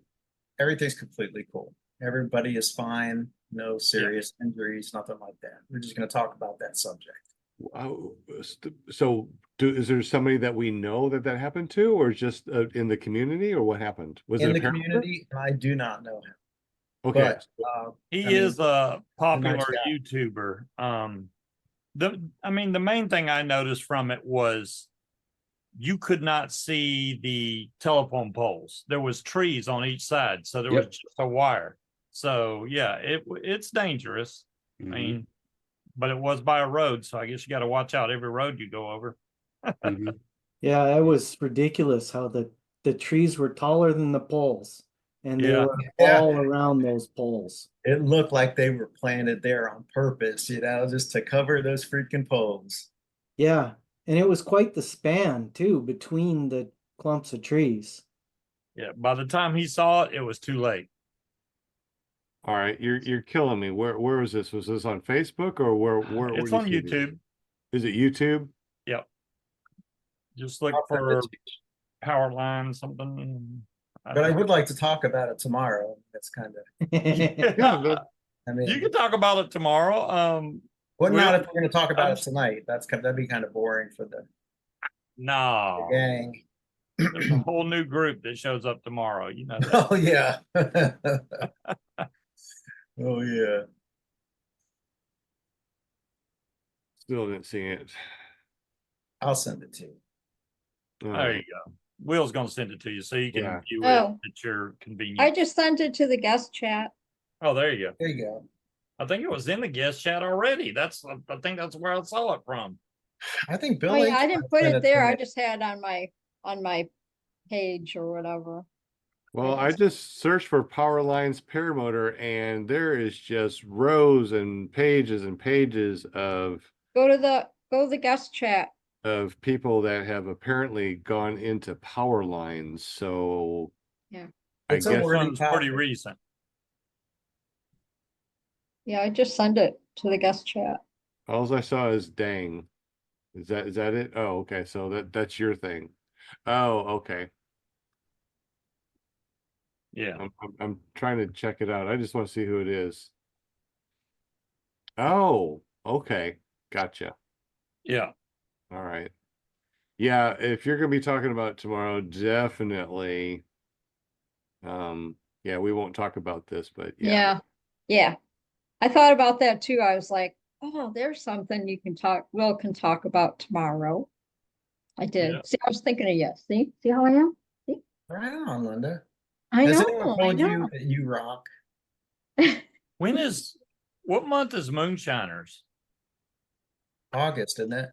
Everything's completely cool. Everybody is fine. No serious injuries, nothing like that. We're just going to talk about that subject. So, is there somebody that we know that happened to, or just in the community, or what happened? Was In it the a parent? community, and I do not know him. Okay, But He I mean, is a popular nice guy. YouTuber. I mean, the main thing I noticed from it was you could not see the telephone poles. There was trees on each side, so there was Yep. just a wire. So yeah, it's dangerous. I Mhm, mean, but it was by a road, so I guess you got to watch out every road you go over. mhm. Yeah, it was ridiculous how the trees were taller than the poles, and they Yeah. were Yeah. all around those poles. it looked like they were planted there on purpose, just to cover those freaking poles. Yeah, and it was quite the span too between the clumps of trees. Yeah. By the time he saw it, it was too late. all right, you're killing me. Where was this? Was this on Facebook or where? It's where on did you see this? YouTube. Is it YouTube? Yep. Just look I'll send for it to you. power line something. But I would like to talk about it tomorrow. That's kind of, Yeah, but I mean, You can talk about it tomorrow. well, Will- not if we're going to talk about I'm- it tonight. That'd be kind of boring for the No, gang. there's a whole new group that shows up tomorrow. You know that. Oh yeah. Oh yeah. still didn't see it. I'll send it to you. All There right. you go. Will's gonna send it to you so you can Yeah. view Oh. it at your convenience. I just sent it to the guest chat. Oh, there you go. There you go. I think it was in the guest chat already. I think that's where I saw it from. I think Bill. Oh yeah, H. I didn't put sent it to there. me. I just had it on my page or whatever. Well, I just searched for power lines paramotor, and there is just rows and pages of Go to the guest chat. people that have apparently gone into power lines. So Yeah. I It's a guess word. This one's pretty topic. recent. Yeah, I just sent it to the guest chat. all I saw is dang. Is that it? Oh, okay. So that's your thing. Oh, okay. Yeah. I'm trying to check it out. I just want to see who it is. Oh, okay. Gotcha. Yeah. All right. Yeah, if you're gonna be talking about it tomorrow, definitely. Yeah, we won't talk about this, but yeah. Yeah. Yeah. I thought about that too. I was like, oh, there's something Will can talk about tomorrow. I did. Yeah. See, I was thinking of you. See how I am? Right on, Linda. I Has know, anyone I told you know. that you rock? What month is Moonshiners? August, isn't it?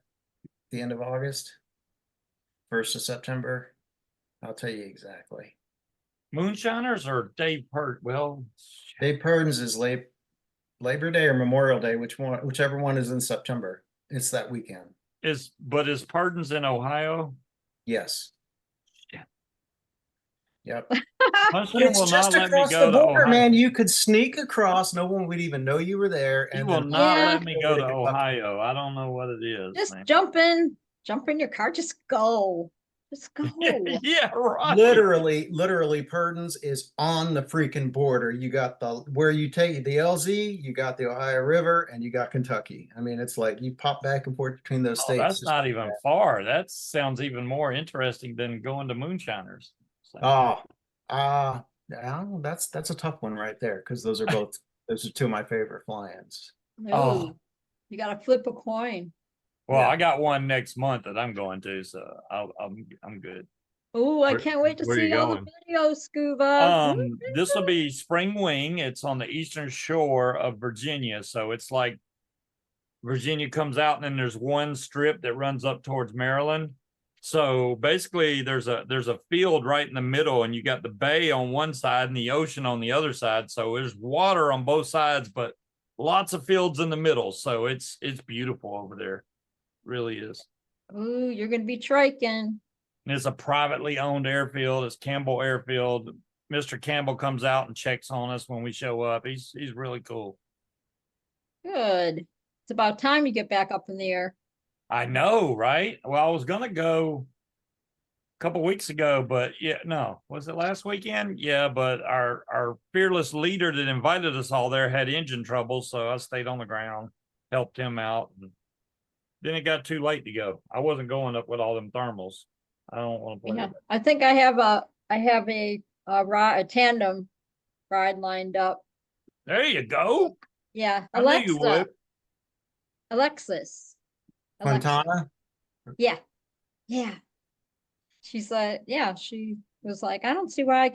The end of August, 1st of September. I'll tell you exactly. Moonshiners or Dave Pert? Well, Dave Purdon's is Labor Day or Memorial Day, whichever one is in September. It's that weekend. is Pardons in Ohio? Yes. Yeah. Yep. Munchkin But it's will just not let me across go the to border, Ohio. man. You could sneak across. No one would even know you were there. He And will then not Yeah. let me go to Kentucky. Ohio. I don't know what it is, Just man. jump in your car. Just go. Just go. Yeah, right. Literally, Purdon's is on the freaking border. You got where you take the LZ, you got the Ohio River, and you got Kentucky. I mean, it's like you pop back and forth between those Oh, states. that's just not like even that. far. That sounds even more interesting than going to Moonshiners. So, Yeah, that's a tough one right there because those are two of my favorite fly-ins. Oh. Ooh, you gotta flip a coin. well, Yeah. I got one next month that I'm going to, so I'm good. Oh, I Where- can't wait to where you see all the going? videos, Scuba. This will be Spring Wing. It's on the eastern shore of Virginia, so it's like Virginia comes out, and then there's one strip that runs up towards Maryland. So basically there's a field right in the middle, and you got the bay on one side and the ocean on the other side. So there's water on both sides, but lots of fields in the middle. So it's beautiful over there. Really is. Ooh, you're gonna be triking. And it's a privately owned airfield. It's Campbell Airfield. Mr. Campbell comes out and checks on us when we show up. He's really cool. Good. It's about time you get back up in the air. I know, right? Well, I was gonna go a couple weeks ago, but yeah, no, was it last weekend? Yeah, but our fearless leader that invited us all there had engine trouble, so I stayed on the ground, helped him out, and then it got too late to go. I wasn't going up with all them thermals. I don't want to play Yeah, with it. I think I have a tandem ride lined up. There you go. Yeah, I knew you would. Alexis. Quintana? Yeah, yeah. She's like, yeah, she was like, I don't see why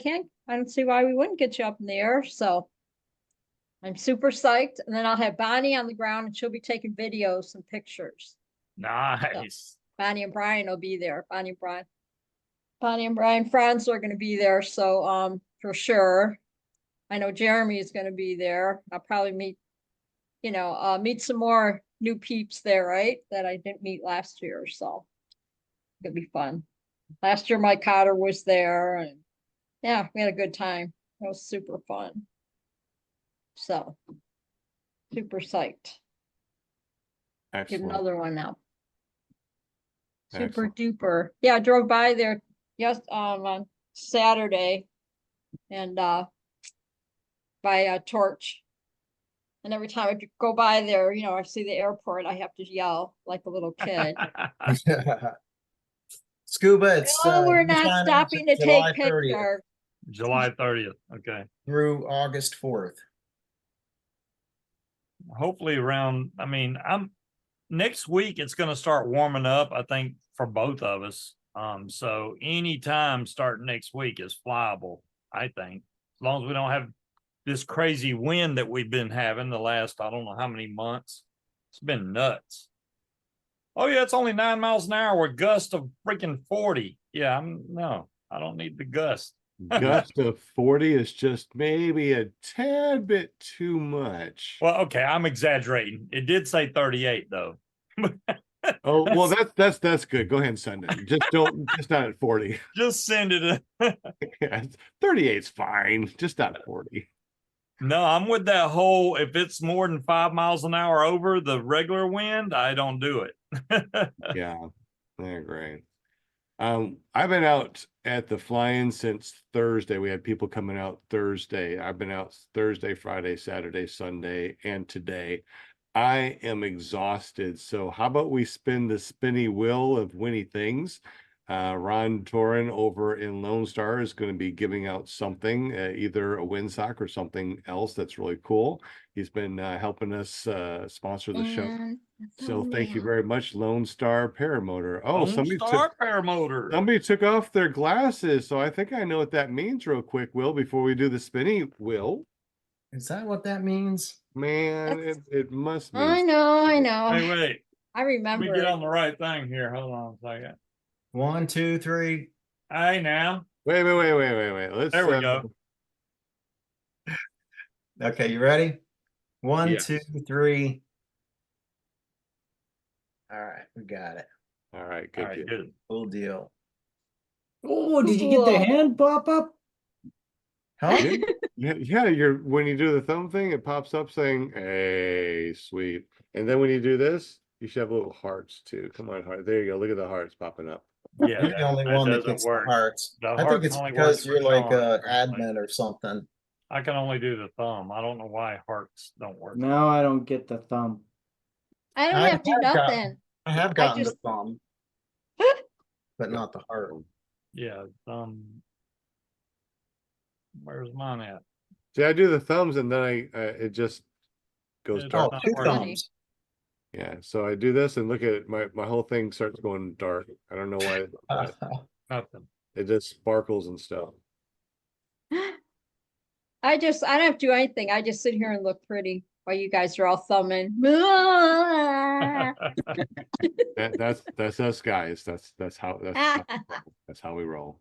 we wouldn't get you up in the air. So I'm super psyched. And then I'll have Bonnie on the ground, and she'll be taking videos and pictures. Nice. Bonnie and Brian will be there. Bonnie and Brian Franz are gonna be there. So for sure. I know Jeremy is gonna be there. I'll probably meet some more new peeps there, right? That I didn't meet last year. So it'll be fun. Last year Mike Cotter was there, and yeah, we had a good time. It was super fun. So super psyched. Get Excellent. another one now. Super Excellent. duper. Yeah, I drove by there on Saturday and by Torch. And every time I go by there, I see the airport, I have to yell like a little kid. Scuba, it's. Oh, we're not China, stopping to July take 30th pictures. July 30th. Okay. Through August 4th. Hopefully next week it's going to start warming up, I think, for both of us. So anytime starting next week is flyable, I think, as long as we don't have this crazy wind that we've been having the last, I don't know how many months. It's been nuts. Oh yeah, it's only 9 miles an hour with gusts of freaking 40. Yeah, I don't need the gust. Gust of 40 is just maybe a tad bit too much. Well, okay, I'm exaggerating. It did say 38 though. Oh, well, that's good. Go ahead and send it. Just not at 40. Just send it. Yeah, 38's fine. Just not 40. No, I'm with that whole, if it's more than 5 miles an hour over the regular wind, I don't do it. Yeah, they're great. I've been out at the fly-in since Thursday. We had people coming out Thursday. I've been out Thursday, Friday, Saturday, Sunday, and today. I am exhausted. So how about we spin the spinny wheel of Winnie Things? Ron Torin over in Lone Star is going to be giving out something, either a windsock or something else that's really cool. He's been helping us sponsor the show. So thank you very much, Lone Star Paramotor. Oh, somebody took off their glasses. So I think I know what that means real quick, Will, before we do the spinny wheel. Is that what that means? Man, it must mean. I know. Hey, wait. I Let remember. me get on the right thing here. Hold on a second. 1, 2, 3. Hey, now. Wait. Let's There we go. Okay, you ready? 1, Yes. 2, 3. All right, we got it. All right, All good right, deal. good. Cool deal. Oh, did you get the Cool. hand pop up? Huh? Yeah, when you do the thumb thing, it pops up saying, "Hey, sweet." And then when you do this, you should have little hearts too. Come on, heart. There you go. Look at the hearts popping up. Yeah, You're the only one that gets the hearts. The I think hearts it's only because works for you're like Sean, a apparently. admin or something. I can only do the thumb. I don't know why hearts don't work. No, I don't get the thumb. I don't I have to do have gotten- nothing. I have gotten just- the thumb, but not the heart. Yeah, thumb. Where's mine at? See, I do the thumbs, and then it just goes It's dark. Oh, not 2 working. thumbs. Yeah, so I do this, and look at it. My whole thing starts going dark. I don't know why. but Nothing. it just sparkles and stuff. I don't have to do anything. I just sit here and look pretty while you guys are all thumbing. That's us guys. That's how we roll.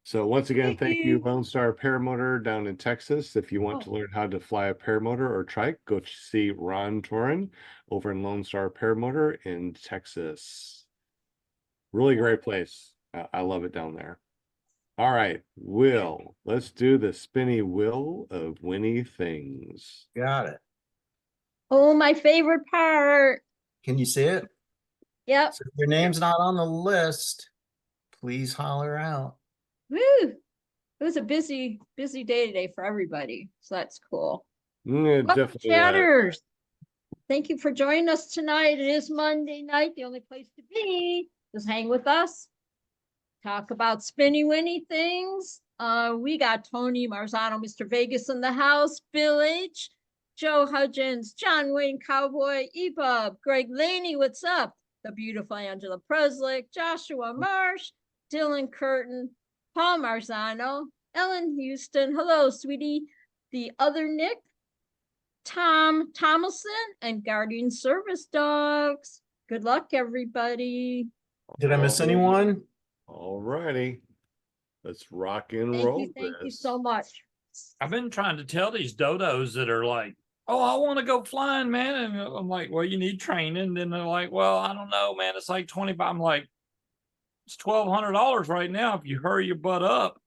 So once again, thank you, Lone Star Paramotor down in Texas. If you want to learn how to fly a paramotor or trike, go see Ron Torin over in Lone Star Paramotor in Texas. Really great place. I love it down there. All right, Will, let's do the spinny wheel of Winnie things. Got it. Oh, my favorite part. Can you see it? Yep. So if your name's not on the list, please holler out. Woo. It was a busy day today for everybody. So that's cool. Welcome, Definitely. chatters. Thank you for joining us tonight. It is Monday night. The only place to be. Just hang with us. Talk about spinny winny things. We got Tony Marzano, Mr. Vegas in the house, Bill H, Joe Hudgens, John Wayne Cowboy, EPUB, Greg Laney, what's up? The beautiful Angela Preslick, Joshua Marsh, Dylan Curtin, Paul Marzano, Ellen Houston, hello, sweetie, the other Nick, Tom Thomason, and Guardian Service Dogs. Good luck, everybody. Did I miss anyone? All righty. Let's rock and Thank roll. you this. so much. I've been trying to tell these dodos that are like, oh, I want to go flying, man. And I'm like, well, you need training. Then they're like, well, I don't know, man. It's like 20. I'm like, it's $1,200 right now if you hurry your butt up.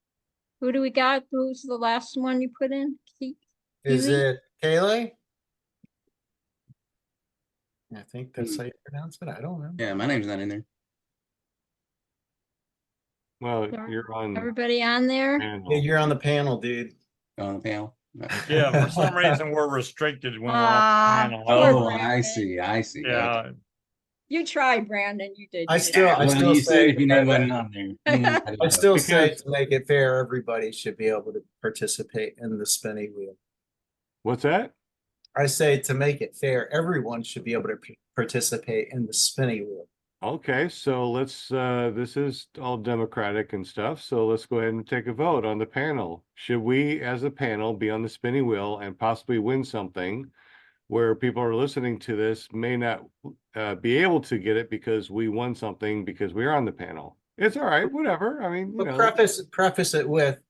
Who do we got? Who's the last one you put in? Is Kiwi? it Kaylee? I think that's how you pronounce it. I don't know. Yeah, my name's not in there. Well, Sorry. you're on. Everybody on there? panel. Yeah, you're on the panel, dude. On the panel. Yeah, for some reason we're restricted when we're on Ah, the panel. poor Oh, Brandon. I see. I see. Yeah, You tried, Brandon. You did. I You did. still Well, you say said you know wasn't on there. I still say Because- to make it fair, everybody should be able to participate in the spinning wheel. What's that? I say to make it fair, everyone should be able to participate in the spinning wheel. Okay, so let's, this is all democratic and stuff, so let's go ahead and take a vote on the panel. Should we, as a panel, be on the spinning wheel and possibly win something where people are listening to this may not be able to get it because we won something because we're on the panel? It's all right, whatever. I mean, you But know, preface it with,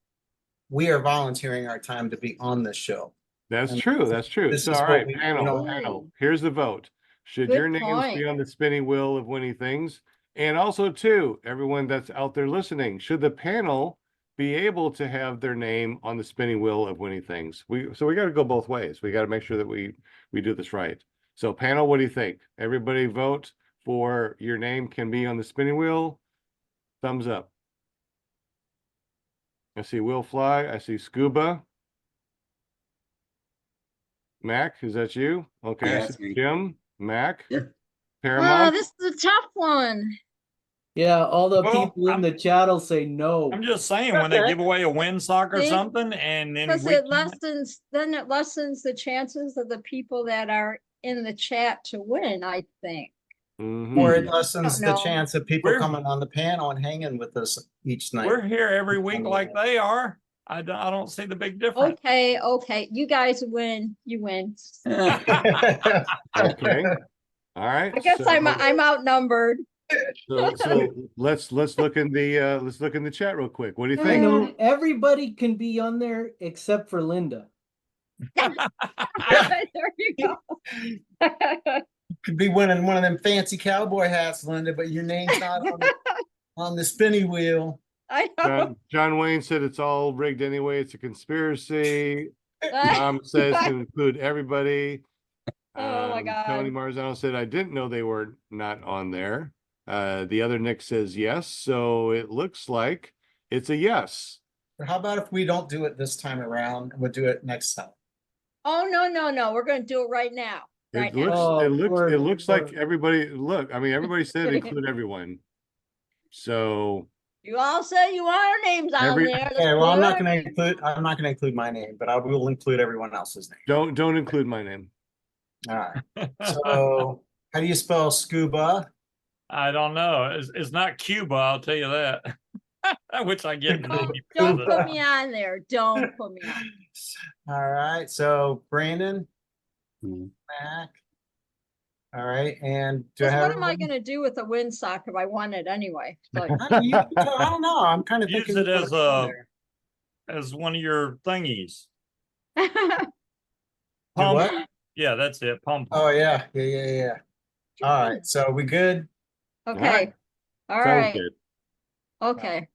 we are volunteering our time to be on this show. that's and true, that's true. this So, is all what right, we- you panel, know- panel, here's the vote. Should Good your names be point. on the spinning wheel of winning things? And also, too, everyone that's out there listening, should the panel be able to have their name on the spinning wheel of winning things? So we got to go both ways. We got to make sure that we do this right. So, panel, what do you think? Everybody vote for your name can be on the spinning wheel. Thumbs up. I see Will Fly. I see Scuba. Mac, is that you? Okay, Yeah, I that's see me. Jim, Mac, Yeah. Oh, Paramount. this is a tough one. Yeah, all the Well, people in the chat will say no. I'm just saying when they Okay. give away a windsock or See? something, and then Because we it lessens the chances of the people that are in the chat to win, I think. Mhm. Or it lessens Don't the know. chance of people We're- coming on the panel and hanging with us each night. we're here every week On the like line. they are. I don't see the big difference. Okay. You guys win. You win. Okay. All right. I guess so, I'm outnumbered. so let's look in the chat real quick. What do you I think? know everybody can be on there except for Linda. There you go. Could be winning one of them fancy cowboy hats, Linda, but your name's not on the spinny wheel. I know. John Wayne said it's all rigged anyway. It's a conspiracy. Tom says to include everybody. Oh my God. Tony Marzano said, I didn't know they were not on there. The other Nick says yes. So it looks like it's a yes. How about if we don't do it this time around, we'll do it next time? Oh, no. We're going to do it right now. Right It now. looks, Oh, it looks poor- like everybody, look, I mean, everybody said include everyone. So You all say you want our names on Every- there. Okay, well, I'm not Let's gonna put our include my name, but I will include everyone else's name. don't include my name. All right. So how do you spell scuba? I don't know. It's not Cuba, I'll tell you that. Which I get. Don't put me on there. Don't put me on. All right, so Brandon, Hmm. Mac, All right, and do I Because have? what am I everyone? gonna do with the windsock if I won it anyway? So, I don't know. I'm kind of Use thinking it you put as on a there. as one of your thingies. Do Pom what? Yeah, that's it. Pom pom. Oh yeah. All right, so we good? okay, all Sounds right, good. okay.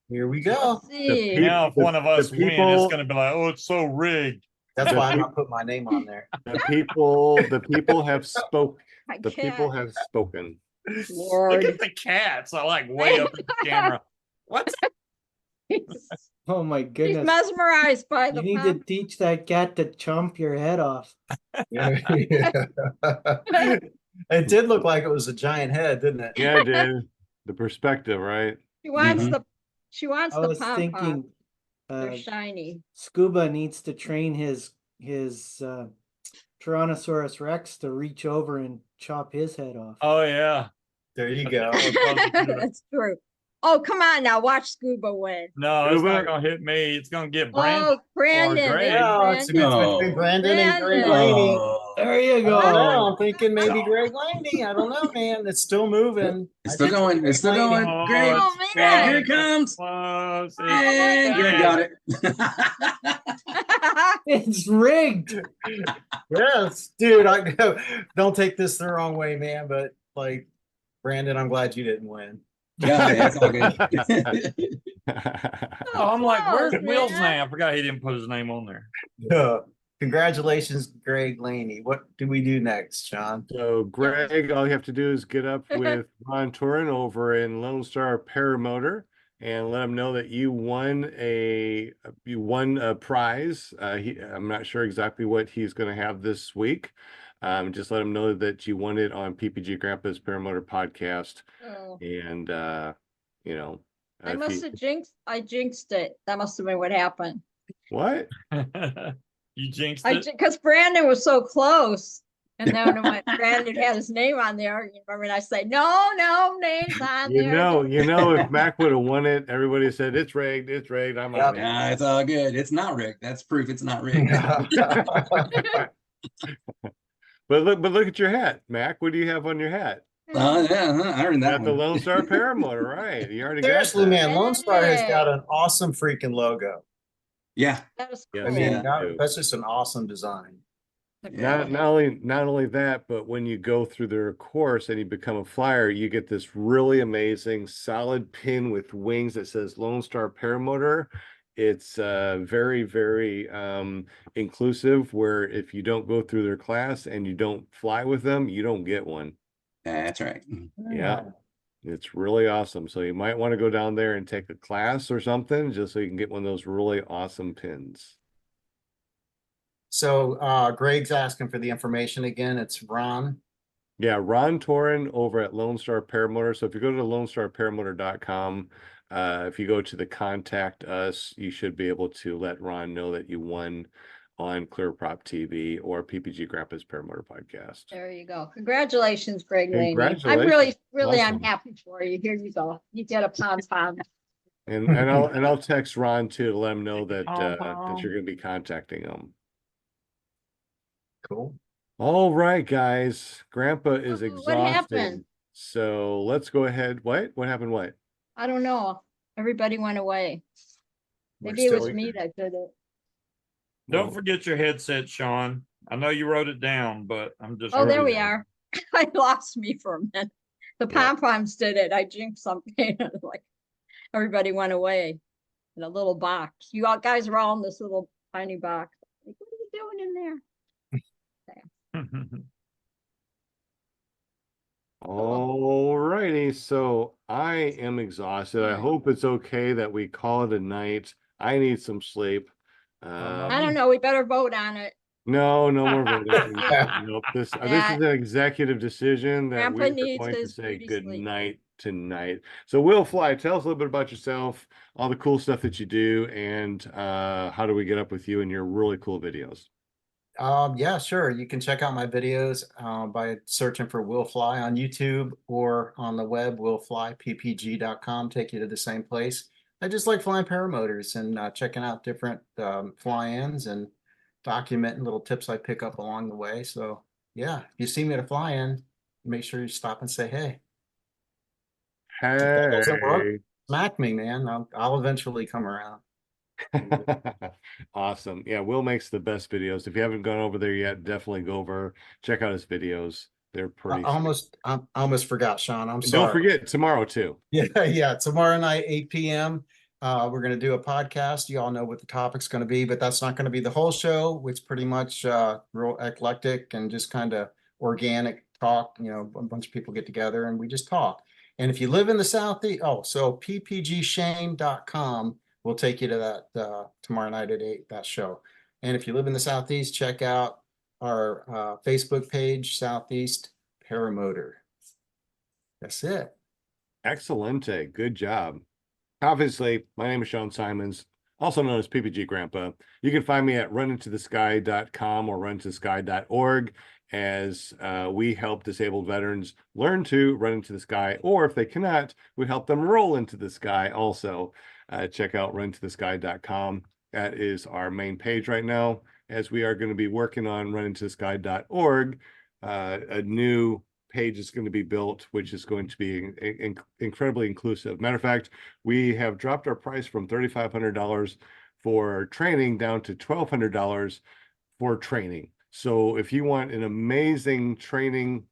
Here we go. Let's see. Now, if one of us win, it's people- gonna be like, oh, it's so rigged. That's The why I'm peop- not putting my name on there. The people have spoke. I The people can't. have spoken. Look Lord. at the cats. I like way up in the camera. What's Oh my He's goodness. mesmerized by You the need to pom. teach that cat to chomp your head off. It did look like it was a giant head, didn't it? Yeah, dude. The perspective, right? She wants Mhm. she wants I the was pom pom. thinking, They're shiny. Scuba needs to train his Tyrannosaurus Rex to reach over and chop his head off. Oh yeah. There you go. That's true. Oh, come on now, watch Scuba win. No, it's Scuba- not gonna hit me. It's gonna get Brandon. Oh, Brandon. Greg. it's No, it's Brandon. between Brandon and Greg Brandon. Laney. Oh, There you I don't know. go. I'm thinking maybe Greg Laney. I don't know, man. It's still moving. it's I still did say going. Greg It's still Laney. going. Oh, Greg, Oh, it's Greg, man. here it comes. close. It's And Greg got it. It's rigged. Yes, dude. Don't take this the wrong way, man. But like, Brandon, I'm glad you didn't win. Yeah, it's all good. Oh, I'm like, where's Close, Will's man. name? I forgot he didn't put his name on there. Congratulations, Greg Laney. What do we do next, Sean? So, Greg, all you have to do is get up with Ron Torin over in Lone Star Paramotor and let him know that you won a prize. I'm not sure exactly what he's going to have this week. Just let him know that you won it on PPG Grandpa's Paramotor podcast, Oh, and you know, I if must he- have jinxed it. That must have been what happened. what? You jinxed it. Because Brandon was so close. And then when Brandon had his name on there, you remember, and I said, no, name's on You there. know, if Mac would have won it, everybody said it's rigged, it's rigged. I'm out. Yeah, it's all good. It's not rigged. That's proof it's not rigged. But look at your hat, Mac. What do you have on your hat? Yeah, I earned that Got the one. Lone Star Paramotor, right? You already Seriously, got that. man, Lone Star has got an awesome freaking logo. Yeah, That was cool. Yeah, I mean, Yeah. that's just an awesome design. Not only that, but when you go through their course and you become a flyer, you get this really amazing solid pin with wings that says Lone Star Paramotor. It's very, very inclusive, where if you don't go through their class and you don't fly with them, you don't get one. that's right. Yeah. It's really awesome. So you might want to go down there and take a class or something just so you can get one of those really awesome pins. So Greg's asking for the information again. It's Ron. Yeah, Ron Torin over at Lone Star Paramotor. So if you go to lonestarparamotor.com, if you go to the contact us, you should be able to let Ron know that you won on Clear Prop TV or PPG Grandpa's Paramotor podcast. There you go. Congratulations, Greg Laney. I'm Congratulations. really, I'm Awesome. happy for you. Here you go. You get a pom. And I'll text Ron too to let him know that Pom-pom. that you're going to be contacting him. Cool. All right, guys. Grandpa is What exhausted. happened? So let's go ahead. What happened? What? I don't know. Everybody went away. We're Maybe it was still me here. that did it. Don't forget your headset, Sean. I know you wrote it down, but I'm just. Oh, there we down. are. I lost me for a minute. The Yeah. pom-poms did it. I jinxed something. Like everybody went away in a little box. You all guys were all in this little tiny box. Like, what are you doing in there? All righty. So I am exhausted. I hope it's okay that we call it a night. I need some sleep. I don't know. We better vote on it. No more voting. Nope. This is That- an executive decision that Grandpa we're needs going to his say beauty good sleep. night tonight. So Will Fly, tell us a little bit about yourself, all the cool stuff that you do, and how do we get up with you and your really cool videos? Yeah, sure. You can check out my videos by searching for Will Fly on YouTube or on the web, willflyppg.com, take you to the same place. I just like flying paramotors and checking out different fly-ins and documenting little tips I pick up along the way. So yeah, if you see me at a fly-in, make sure you stop and say hey. If that doesn't work, Hey. smack me, man. I'll eventually come around. Awesome. Yeah, Will makes the best videos. If you haven't gone over there yet, definitely go over, check out his videos. They're pretty sweet. I almost forgot, Sean. I'm And don't sorry. forget tomorrow too. Yeah, yeah. Tomorrow night, 8 p.m. We're going to do a podcast. You all know what the topic's going to be, but that's not going to be the whole show. It's pretty much real eclectic and just kind of organic talk. You know, a bunch of people get together and we just talk. And if you live in the Southeast, so ppgshane.com will take you to that tomorrow night at 8, that show. And if you live in the Southeast, check out our Facebook page, Southeast Paramotor. That's it. Excellente. Good job. Obviously, my name is Sean Simons, also known as PPG Grandpa. You can find me at runintothesky.com or runintothesky.org as we help disabled veterans learn to run into the sky, or if they cannot, we help them roll into the sky also. Check out runintothesky.com. That is our main page right now, as we are going to be working on runintothesky.org, a new page is going to be built, which is going to be incredibly inclusive. Matter of fact, we have dropped our price from $3,500 for training down to $1,200 for training. So if you want an amazing training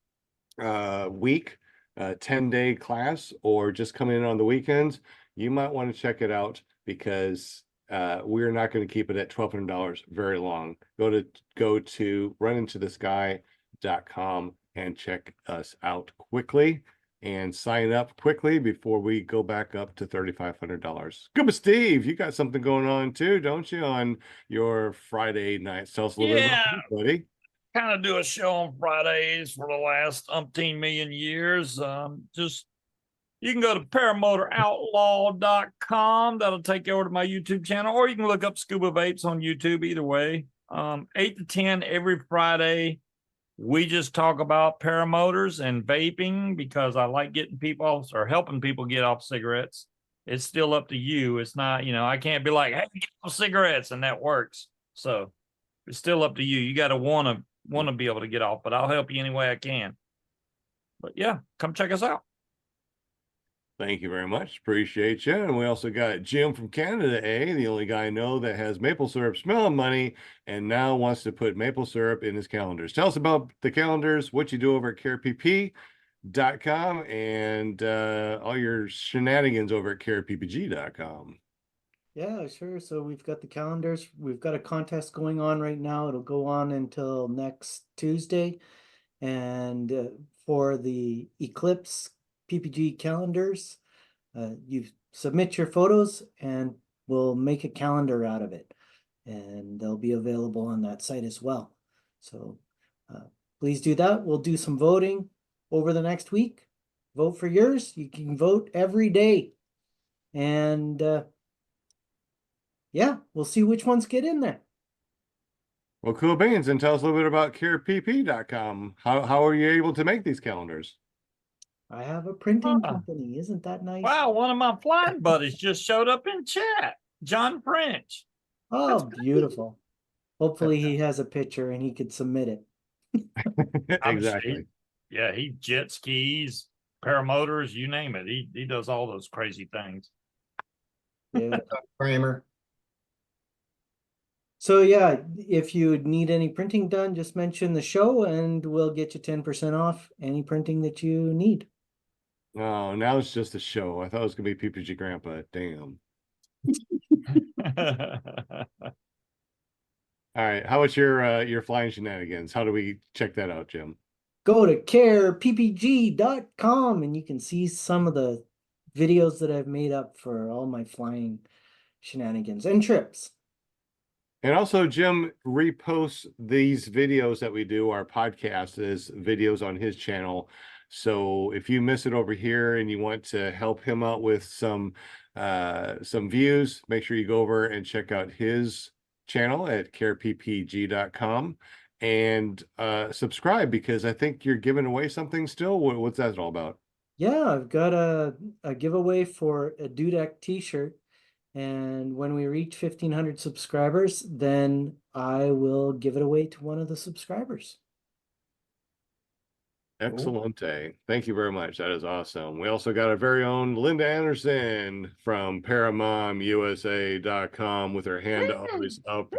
week, 10-day class, or just come in on the weekends, you might want to check it out, because we're not going to keep it at $1,200 very long. Go to runintothesky.com and check us out quickly and sign up quickly before we go back up to $3,500. Scuba Steve, you got something going on too, don't you, on your Friday nights? Tell us a little bit about that, buddy. Kind of do a show on Fridays for the last umpteen million years. You can go to paramotoroutlaw.com. That'll take you over to my YouTube channel, or you can look up Scuba Vapes on YouTube. Either way, 8 to 10 every Friday. We just talk about paramotors and vaping, because I like getting people off, or helping people get off cigarettes. It's still up to you. It's not, I can't be like, hey, get off cigarettes, and that works. So it's still up to you. You got to want to be able to get off, but I'll help you any way I can. But yeah, come check us out. Thank you very much. Appreciate you. And we also got Jim from Canada, the only guy I know that has maple syrup smelling money and now wants to put maple syrup in his calendars. Tell us about the calendars, what you do over at carepp.com, and all your shenanigans over at careppg.com. Yeah, sure. So we've got the calendars. We've got a contest going on right now. It'll go on until next Tuesday. And for the Eclipse PPG calendars, you submit your photos and we'll make a calendar out of it. And they'll be available on that site as well. So please do that. We'll do some voting over the next week. Vote for yours. You can vote every day. And yeah, we'll see which ones get in there. Well, cool beans. And tell us a little bit about carepp.com. How are you able to make these calendars? I have a printing company. Isn't that nice? Wow, one of my flying buddies just showed up in chat. John French. Oh, beautiful. Hopefully he has a picture and he could submit it. Exactly. Yeah, he jet skis, paramotors, you name it. He does all those crazy things. Yeah. Kramer. So yeah, if you need any printing done, just mention the show and we'll get you 10% off any printing that you need. Oh, now it's just a show. I thought it was gonna be PPG Grandpa. Damn. All right. How about your flying shenanigans? How do we check that out, Jim? Go to careppg.com and you can see some of the videos that I've made up for all my flying shenanigans and trips. And also, Jim reposts these videos that we do, our podcast, as videos on his channel. So if you miss it over here and you want to help him out with some views, make sure you go over and check out his channel at careppg.com and subscribe, because I think you're giving away something still. What's that all about? Yeah, I've got a giveaway for a Dudek t-shirt. And when we reach 1,500 subscribers, then I will give it away to one of the subscribers. Excellente. Thank you very much. That is awesome. We also got our very own Linda Anderson from ParaMomUSA.com with her hand always up.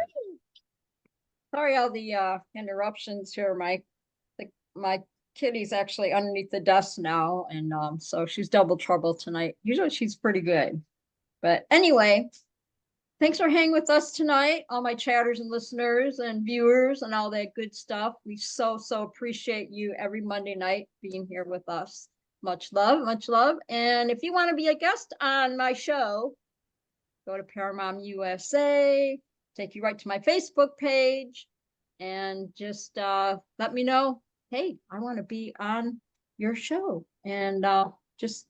Sorry, all the interruptions here. My kitty's actually underneath the desk now, and so she's double trouble tonight. Usually she's pretty good. But anyway, thanks for hanging with us tonight, all my chatters and listeners and viewers and all that good stuff. We so appreciate you every Monday night being here with us. Much love, much love. And if you want to be a guest on my show, go to Paramount USA, take you right to my Facebook page, and just let me know, hey, I want to be on your show. And just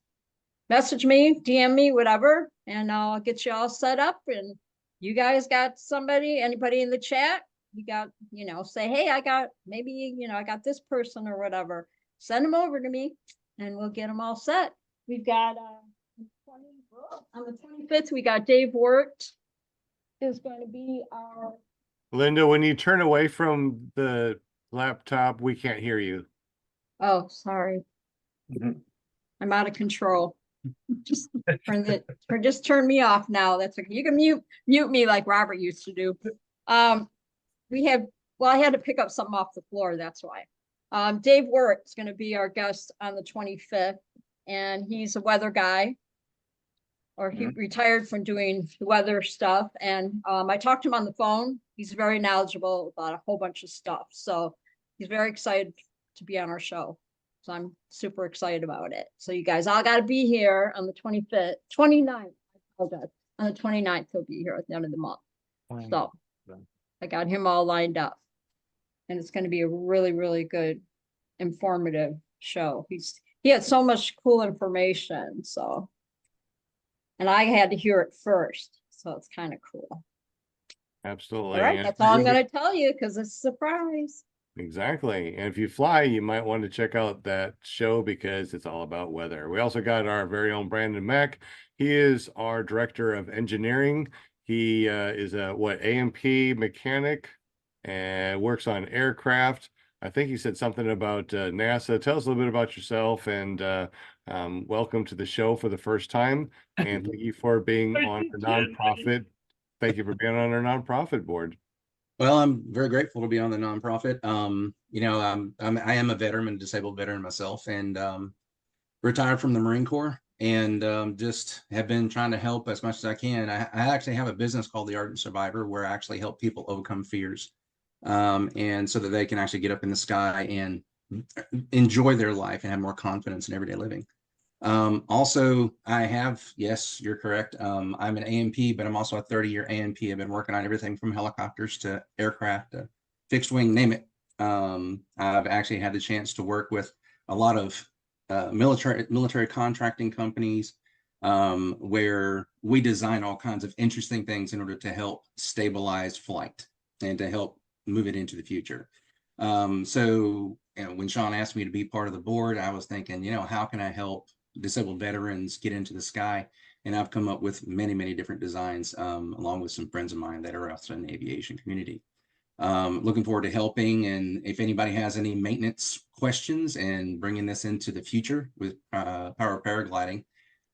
message me, DM me, whatever, and I'll get you all set up. And you guys got anybody in the chat, you got, say, hey, I got I got this person or whatever. Send them over to me and we'll get them all set. We've got on the 25th, we got Dave Wirt is going to be our. Linda, when you turn away from the laptop, we can't hear you. Oh, sorry. I'm out of control. Just turn me off now. That's okay. You can mute me like Robert used to do. I had to pick up something off the floor. That's why. Dave Wirt is going to be our guest on the 25th, and he's a weather guy, or he retired from doing the weather stuff. And I talked to him on the phone. He's very knowledgeable about a whole bunch of stuff. So he's very excited to be on our show. So I'm super excited about it. So you guys all got to be here on the 29th. I apologize. On the 29th, he'll be here at the end of the month. So I got him all lined up. And it's going to be a really, really good, informative show. He had so much cool information. So, and I had to hear it first. So it's kind of cool. Absolutely. All right, that's all I'm going to tell you because it's a surprise. Exactly. And if you fly, you might want to check out that show because it's all about weather. We also got our very own Brandon Mack. He is our director of engineering. He is a AMP mechanic and works on aircraft. I think he said something about NASA. Tell us a little bit about yourself, and welcome to the show for the first time. And thank you for being on our nonprofit. Thank you for being on our nonprofit board. Well, I'm very grateful to be on the nonprofit. I am a veteran, a disabled veteran myself, and retired from the Marine Corps, and just have been trying to help as much as I can. I actually have a business called The Ardent Survivor, where I actually help people overcome fears, and so that they can actually get up in the sky and enjoy their life and have more confidence in everyday living. Also, I have, yes, you're correct. I'm an AMP, but I'm also a 30-year AMP. I've been working on everything from helicopters to aircraft to fixed wing, name it. I've actually had the chance to work with a lot of military contracting companies, where we design all kinds of interesting things in order to help stabilize flight and to help move it into the future. So when Sean asked me to be part of the board, I was thinking, how can I help disabled veterans get into the sky? And I've come up with many different designs, along with some friends of mine that are also in the aviation community. Looking forward to helping, and if anybody has any maintenance questions and bringing this into the future with power paragliding,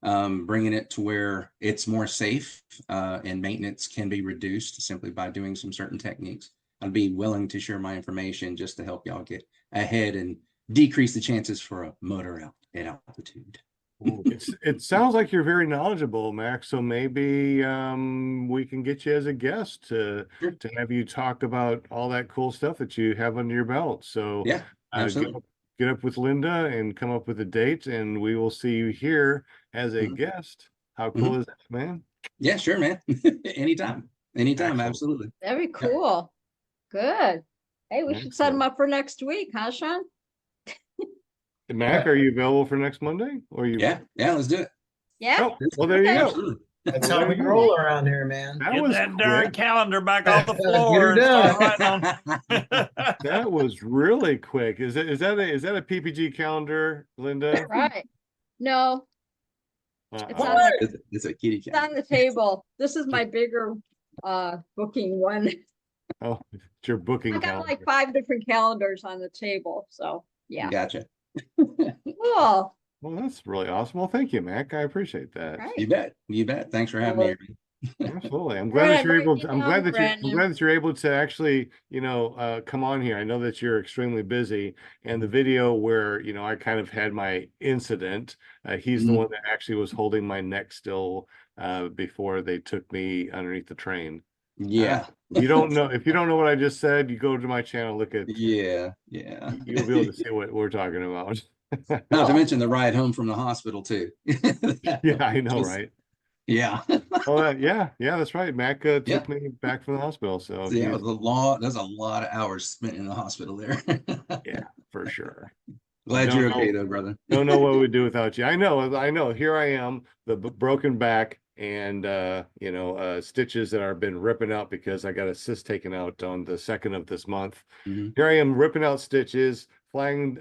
bringing it to where it's more safe, and maintenance can be reduced simply by doing some certain techniques, I'd be willing to share my information just to help y'all get ahead and decrease the chances for a motor out at altitude. It sounds like you're very knowledgeable, Max. So maybe we can get you as a guest to have you talk about all that cool stuff that you have under your belt. So yeah, absolutely. Get up with Linda and come up with a date, and we will see you here as a guest. How cool is that, man? Yeah, sure, man. Anytime. Excellent. Absolutely. That'd be cool. Good. Hey, we should set them up for next week, huh, Sean? Mac, are you available for next Monday? Or you? Yeah, let's do it. Yeah. Oh, well, there you go. Absolutely. That's how we roll around here, man. That Get was that darn quick. calendar back off the Get floor her and start done. writing on. That was really quick. Is that a PPG calendar, Linda? Right. No, it's Uh-uh. on It's a kitty it's cat. on the table. This is my bigger booking one. Oh, it's your booking I got calendar. like 5 different calendars on the table. So yeah. Gotcha. Cool. Well, that's really awesome. Well, thank you, Mac. I appreciate that. Right. You bet. You bet. Thanks for having me. Well, Aaron. Absolutely. I'm All glad right, that you're write able it to, I'm down, glad that you're, I'm Brandon. glad that you're able to actually, come on here. I know that you're extremely busy, and the video where, I kind of had my incident, he's the Mhm. one that actually was holding my neck still, before they took me underneath the train. Yeah. If you don't know what I just said, you go to my channel, look at, Yeah. Yeah. you'll be able to see what we're talking about. Not to mention the ride home from the hospital too. Yeah, I know, Just- right? Yeah. Oh, yeah, that's right. Mac Yeah. took me back from the hospital, so So yeah, it he's, was a lot. There's a lot of hours spent in the hospital there. yeah, for sure. Glad Don't you're okay know, though, brother. don't know what we'd do without you. I know. Here I am, the broken back and stitches that are been ripping out because I got a cyst taken out on the 2nd of this month. Mhm. Here I am ripping out stitches, flying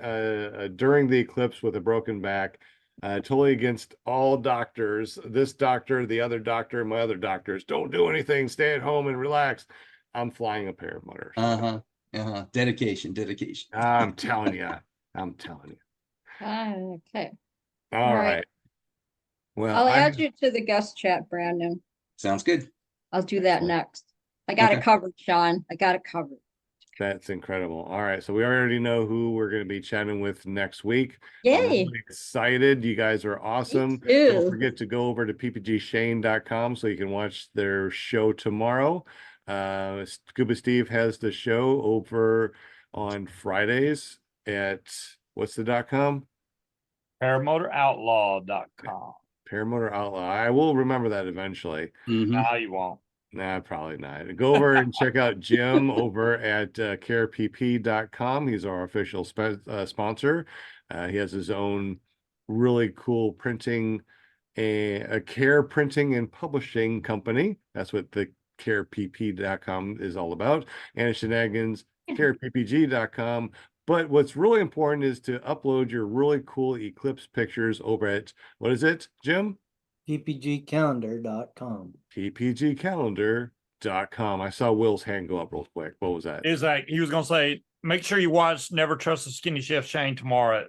during the eclipse with a broken back. Totally against all doctors. This doctor, the other doctor, my other doctors. Don't do anything. Stay at home and relax. I'm flying a paramotor. So Uh-huh. Uh-huh. Dedication. I'm telling you. I'm telling you. Okay. All right. right. Well, I'll add you to the guest chat, Brandon. Sounds good. I'll do that Excellent. next. I got it Okay. covered, Sean. I got it covered. That's incredible. All right. So we already know who we're going to be chatting with next week. I'm Yay. really excited. You guys are awesome. too. Don't forget to go over to ppgshane.com so you can watch their show tomorrow. Scuba Steve has the show over on Fridays at what's the .com? Paramotoroutlaw.com. Paramotor Outlaw. I will remember that eventually. Mhm. No, you won't. Nah, probably not. Go over and check out Jim over at carepp.com. He's our official sponsor. He has his own really cool printing, a care printing and publishing company. That's what the carepp.com is all about. And shenanigans, careppg.com. But what's really important is to upload your really cool Eclipse pictures over at, what is it, Jim? ppgcalendar.com. ppgcalendar.com. I saw Will's hand go up real quick. What was that? Is like he was gonna say, make sure you watch Never Trust the Skinny Chef Shane tomorrow.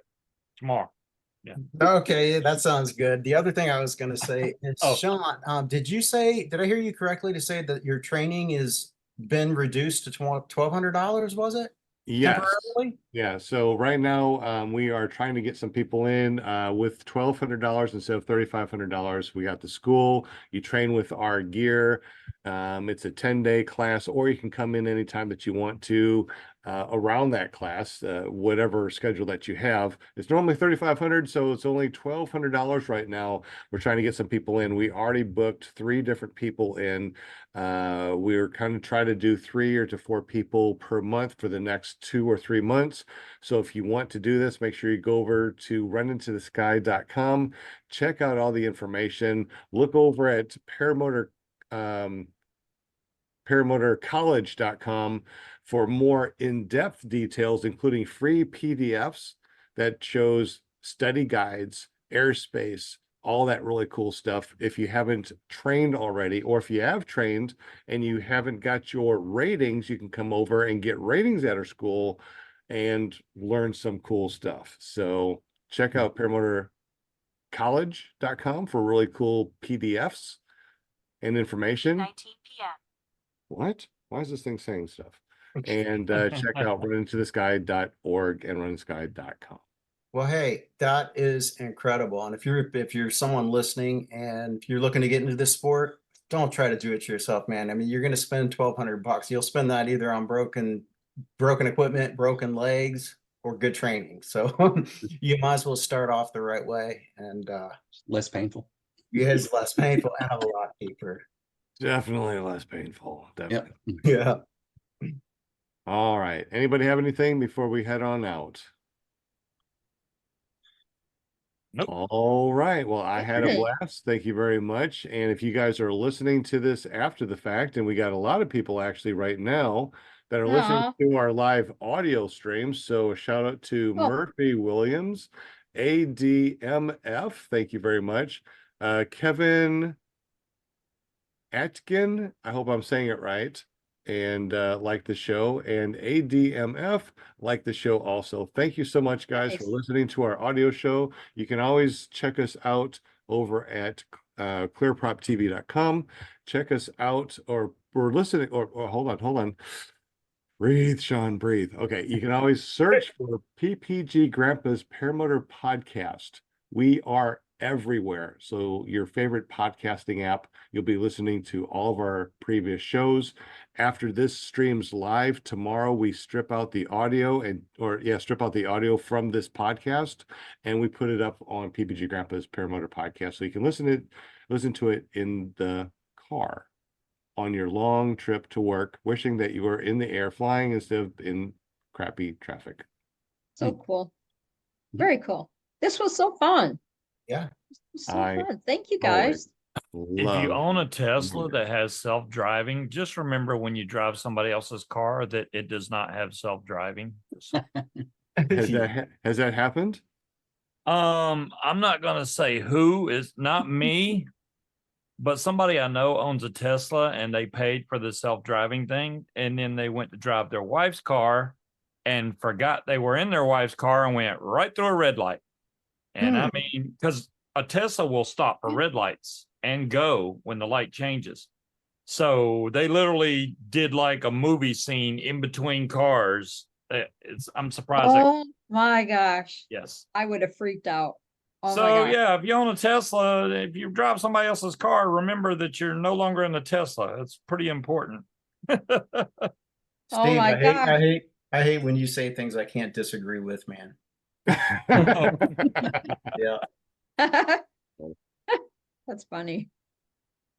Okay, that sounds good. The other thing I was gonna say is, Oh. Sean, did I hear you correctly to say that your training is been reduced to $1,200, was it? Yes. Temporarily? Yeah. So right now, we are trying to get some people in with $1,200 instead of $3,500. We got the school. You train with our gear. It's a 10-day class, or you can come in anytime that you want to around that class, whatever schedule that you have. It's normally $3,500, so it's only $1,200 right now. We're trying to get some people in. We already booked 3 different people in. We're kind of trying to do 3 or to 4 people per month for the next 2 or 3 months. So if you want to do this, make sure you go over to runintothesky.com, check out all the information, look over at paramotorcollege.com for more in-depth details, including free PDFs that shows study guides, airspace, all that really cool stuff. If you haven't trained already, or if you have trained and you haven't got your ratings, you can come over and get ratings at our school and learn some cool stuff. So check out paramotorcollege.com for really cool PDFs and information. 19 p.m. What? Why is this thing saying stuff? And check out runintothesky.org and runinthesky.com. Well, hey, that is incredible. And if you're someone listening and if you're looking to get into this sport, don't try to do it yourself, man. I mean, you're going to spend $1,200. You'll spend that either on broken equipment, broken legs, or good training. So you might as well start off the right way, and Less painful. it's less painful and a lot cheaper. Definitely less painful. Definitely. Yeah. All right. Anybody have anything before we head on out? Nope. All right. Well, I had a Okay. blast. Thank you very much. And if you guys are listening to this after the fact, and we got a lot of people actually right now that are listening Aw. to our live audio stream. So a shout out to Oh. Murphy Williams, ADMF. Thank you very much. Kevin Atkin. I hope I'm saying it right. and like the show, and ADMF like the show also. Thank you so much, guys, for Nice. listening to our audio show. You can always check us out over at clearproptv.com. Check us out, or we're listening, or hold on. Breathe, Sean, breathe. Okay, you can always search for PPG Grandpa's Paramotor Podcast. We are everywhere. So your favorite podcasting app, you'll be listening to all of our previous shows. After this streams live tomorrow, we strip out the audio strip out the audio from this podcast, and we put it up on PPG Grandpa's Paramotor Podcast. So you can listen to it in the car on your long trip to work, wishing that you were in the air flying instead of in crappy traffic. So cool. Very cool. This was so fun. Yeah. This was so I fun. Thank you always guys. If you love own a Tesla wonder. that has self-driving, just remember when you drive somebody else's car that it does not have self-driving. Has that happened? I'm not gonna say who, is not me, but somebody I know owns a Tesla and they paid for the self-driving thing, and then they went to drive their wife's car and forgot they were in their wife's car and went right through a red light. And I mean, because a Tesla will stop for red lights and go when the light changes. So they literally did like a movie scene in between cars. I'm surprised. Oh my gosh. Yes. I would have freaked out. Oh my So gosh. yeah, if you own a Tesla, if you drive somebody else's car, remember that you're no longer in a Tesla. It's pretty important. Steve, Oh my gosh. I hate when you say things I can't disagree with, man. Yeah. That's funny.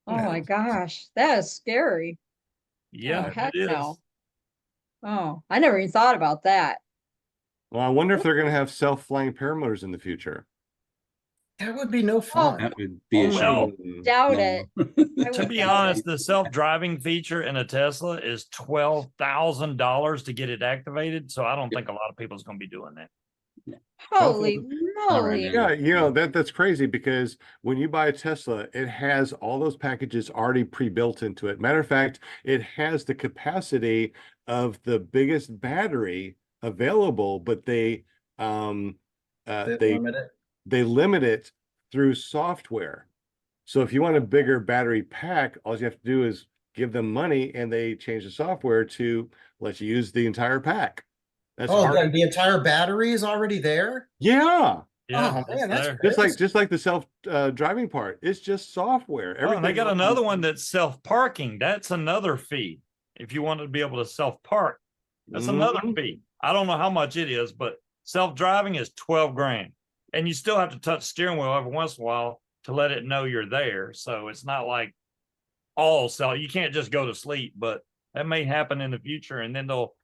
Oh Yeah. my gosh. That is scary. Yeah, Oh, heck it is. no. Oh, I never even thought about that. Well, I wonder if they're going to have self-flying paramotors in the future. That would be no fun. That would be a Oh, shame. well, Doubt No. it. I To would be doubt honest, it. the self-driving feature in a Tesla is $12,000 to get it activated. So I don't think a lot of people is going to be doing that. Holy Not right moly. now. Yeah, that's crazy, because when you buy a Tesla, it has all those packages already pre-built into it. Matter of fact, it has the capacity of the biggest battery available, but they Limit it. they limit it through software. So if you want a bigger battery pack, all you have to do is give them money, and they change the software to let you use the entire pack. That's Oh, hard. the entire battery is already there? Yeah. Yeah, Oh, it's man, that's there. great. Just like the self driving part, it's just software. Oh, and they Everything got else another is- one that's self-parking. That's another fee. If you want to be able to self-park, that's another Mhm. fee. I don't know how much it is, but self-driving is 12 grand. And you still have to touch steering wheel every once in a while to let it know you're there. So it's not like all self. You can't just go to sleep, but that may happen in the future. And then they'll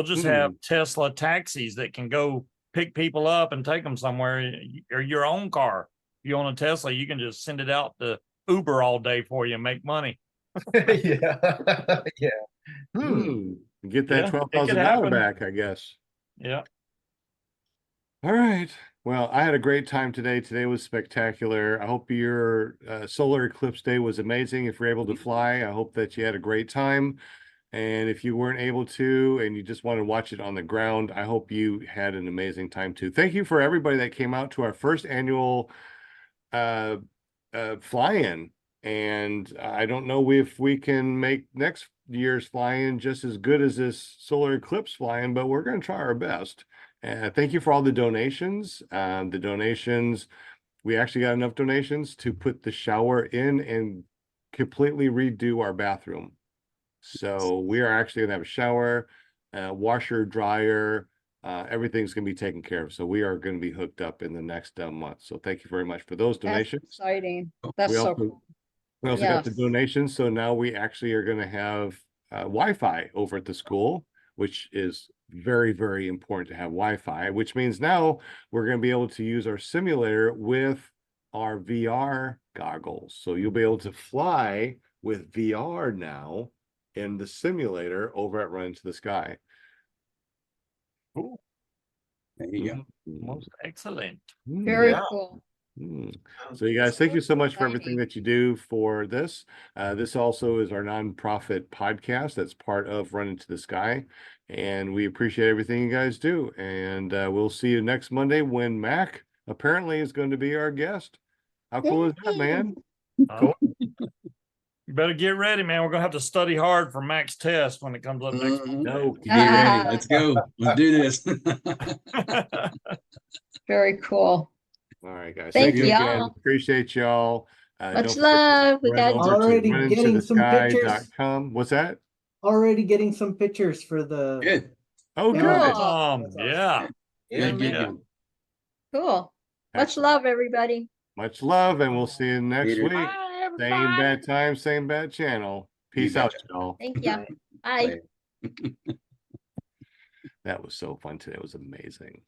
just have Tesla taxis that can go pick people up and take them somewhere, or your own car. If you own a Tesla, you can just send it out to Uber all day for you and make money. Yeah. Yeah. Get Yeah, that it could $12,000 happen. back, I guess. Yeah. All right. Well, I had a great time today. Today was spectacular. I hope your solar eclipse day was amazing. If you're able to fly, I hope that you had a great time. And if you weren't able to, and you just want to watch it on the ground, I hope you had an amazing time too. Thank you for everybody that came out to our first annual fly-in. And I don't know if we can make next year's fly-in just as good as this solar eclipse fly-in, but we're going to try our best. Thank you for all the donations. We actually got enough donations to put the shower in and completely redo our bathroom. So we are actually going to have a shower, washer, dryer, everything's going to be taken care of. So we are going to be hooked up in the next month. So thank you very much for those That's donations. exciting. That's We so also, cool. we also got the Yes. donations. So now we actually are going to have Wi-Fi over at the school, which is very, very important to have Wi-Fi, which means now we're going to be able to use our simulator with our VR goggles. So you'll be able to fly with VR now in the simulator over at Run Into the Sky. Cool. There you go. Mhm. Most excellent. Very Yeah. cool. So you guys, thank you so much for Exciting. everything that you do for this. This also is our nonprofit podcast that's part of Run Into the Sky. And we appreciate everything you guys do. And we'll see you next Monday when Mac apparently is going to be our guest. How cool is that, man? Oh, you better get ready, man. We're gonna have to study hard for Mac's test when it comes up next. Mhm. No, Get ready. Let's go. Let's do this. Very cool. all right, guys. Thank you again. y'all. Appreciate y'all. Much don't forget to love. We run got over to Already getting some pictures. runintothesky.com. What's that? Already getting some pictures for the. Good. Oh, Yeah. good. That's Yeah. Yeah, Good, good, man. good. cool. Much Excellent. love, everybody. Much love, and we'll see you next Later. week. Bye, Same everybody. bad time, same bad channel. Peace out, betcha. y'all. Thank you. Bye. Later. That was so fun today. It was amazing.